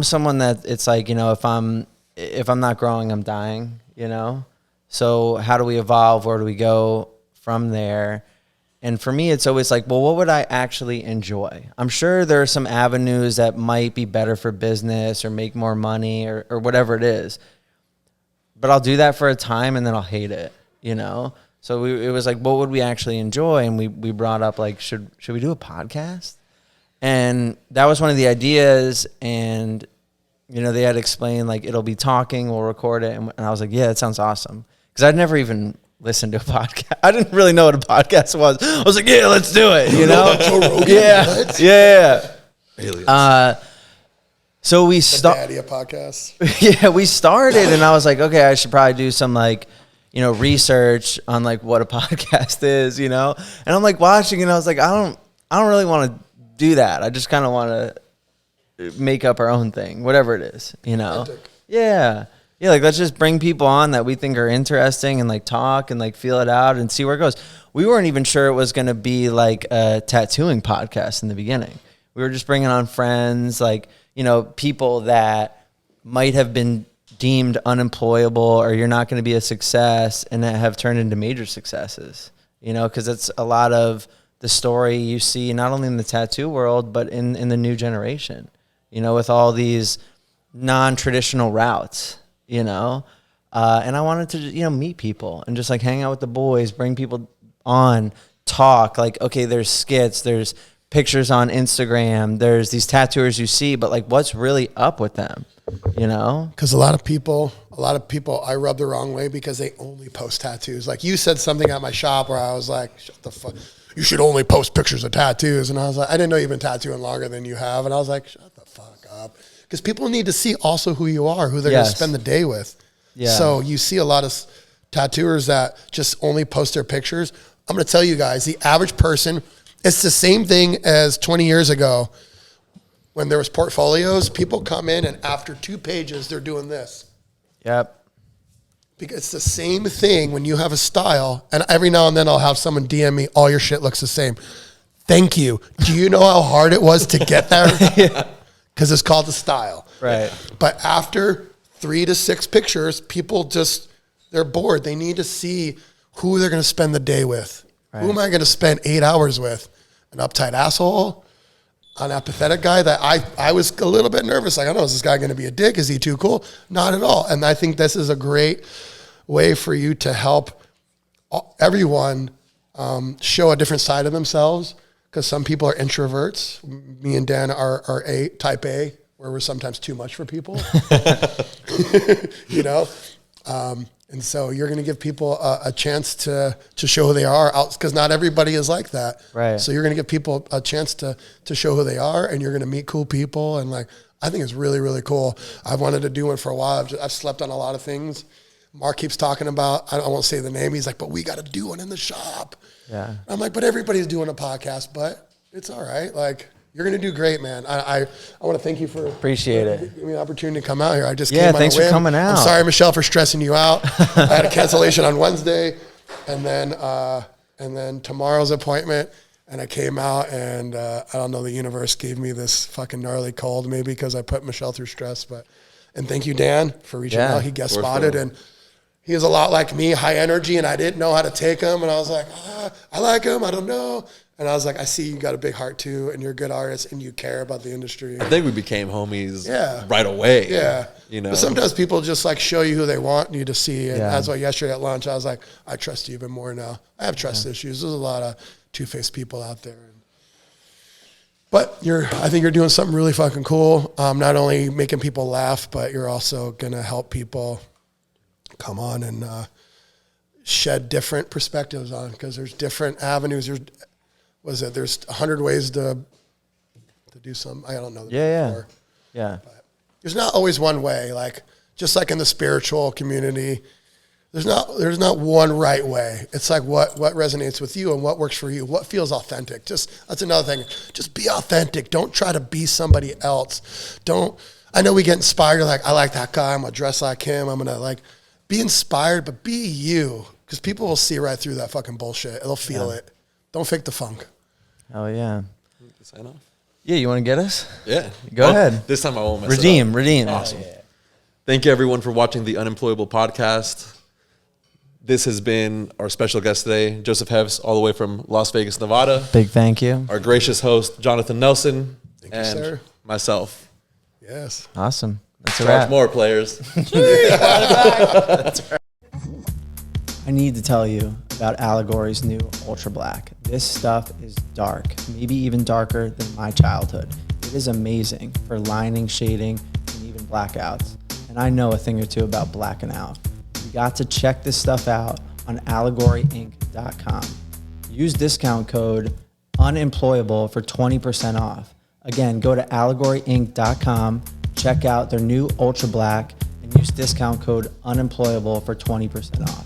someone that it's like, if I'm not growing, I'm dying, So how do we evolve? Where do we go from there? And for me, it's always like, well, what would I actually enjoy? I'm sure there are some avenues that might be better for business or make more money or whatever it is. But I'll do that for a time and then I'll hate it, So it was like, what would we actually enjoy? And we brought up like, should we do a podcast? And that was one of the ideas. And, they had explained like, it'll be talking, we'll record it. And I was like, yeah, that sounds awesome. Because I'd never even listened to a podcast. I didn't really know what a podcast was. I was like, yeah, let's do it, Joe Rogan, Yeah. Aliens. So we started. Daddy a podcast. Yeah, we started, and I was like, okay, I should probably do some like, research on like what a podcast is, And I'm like watching, and I was like, I don't really want to do that. I just kind of want to make up our own thing, whatever it is, Yeah. Yeah, like let's just bring people on that we think are interesting and like talk and like feel it out and see where it goes. We weren't even sure it was going to be like a tattooing podcast in the beginning. We were just bringing on friends, like, people that might have been deemed unemployable or you're not going to be a success and that have turned into major successes, because that's a lot of the story you see not only in the tattoo world, but in the new generation, with all these non-traditional routes. And I wanted to, meet people and just like hang out with the boys, bring people on, talk like, okay, there's skits, there's pictures on Instagram, there's these tattooers you see, but like what's really up with them, Because a lot of people I rub the wrong way because they only post tattoos. Like you said something at my shop where I was like, shut the fuck, you should only post pictures of tattoos. And I was like, I didn't know you've been tattooing longer than you have. And I was like, shut the fuck up. Because people need to see also who you are, who they're going to spend the day with. Yeah. So you see a lot of tattooers that just only post their pictures. I'm going to tell you guys, the average person, it's the same thing as 20 years ago when there was portfolios. People come in and after 2 pages, they're doing this. Yep. Because it's the same thing when you have a style, and every now and then I'll have someone DM me, all your shit looks the same. Thank you. Do you know how hard it was to get there? Because it's called the style. Right. But after 3 to 6 pictures, people just, they're bored. They need to see who they're going to spend the day with. Right. Who am I going to spend 8 hours with? An uptight asshole? An apathetic guy that I was a little bit nervous. Like, I don't know, is this guy going to be a dick? Is he too cool? Not at all. And I think this is a great way for you to help everyone show a different side of themselves, because some people are introverts. Me and Dan are type A, where we're sometimes too much for people. You know? And so you're going to give people a chance to show who they are, because not everybody is like that. Right. So you're going to give people a chance to show who they are, and you're going to meet cool people. And like, I think it's really, really cool. I've wanted to do one for a while. I've slept on a lot of things. Mark keeps talking about, I won't say the name. He's like, but we got to do one in the shop. Yeah. I'm like, but everybody's doing a podcast, but it's all right. Like, you're going to do great, man. I want to thank you for Appreciate it. giving me the opportunity to come out here. I just Yeah, came on thanks a whim. for coming out. I'm sorry, Michelle, for stressing you out. I had a cancellation on Wednesday, and then tomorrow's appointment, and I came out, and I don't know, the universe gave me this fucking gnarly cold, maybe because I put Michelle through stress. And thank you, Dan, for reaching out. He guest spotted, and he was a lot like me, high energy, and I didn't know how to take him. And I was like, I like him. I don't know. And I was like, I see you got a big heart too, and you're a good artist, and you care about the industry. I think we became homies Yeah. right away. Yeah. You know, But sometimes people just like show you who they want you to see. And that's why yesterday at lunch, I was like, I trust you even more now. I have trust issues. There's a lot of two-faced people out there. But I think you're doing something really fucking cool. Not only making people laugh, but you're also going to help people come on and shed different perspectives on, because there's different avenues. There's 100 ways to do something. I don't know. Yeah. But there's not always one way. Like, just like in the spiritual community, there's not one right way. It's like what resonates with you and what works for you, what feels authentic. That's another thing. Just be authentic. Don't try to be somebody else. I know we get inspired. You're like, I like that guy. I'm gonna dress like him. I'm gonna like be inspired, but be you, because people will see right through that fucking bullshit. They'll feel it. Don't fake the funk. Oh yeah. Sign off. Yeah, you want to get us? Yeah. Go ahead. This time I won't mess Redeem. it up. Awesome. Yeah. Thank you, everyone, for watching the Unemployable podcast. This has been our special guest today, Joseph Haefs, all the way from Las Vegas, Nevada. Big thank you. Our gracious host, Jonathan Nelson. Thank you, and sir. Myself. Yes. Awesome. That's a Charge wrap. more, players. I need to tell you about Allegory's new Ultra Black. This stuff is dark, maybe even darker than my childhood. It is amazing for lining, shading, and even blackouts. And I know a thing or two about blacking out. You got to check this stuff out on allegoryinc.com. Use discount code unemployable for 20% off. Again, go to allegoryinc.com, check out their new Ultra Black, and use discount code unemployable for 20% off.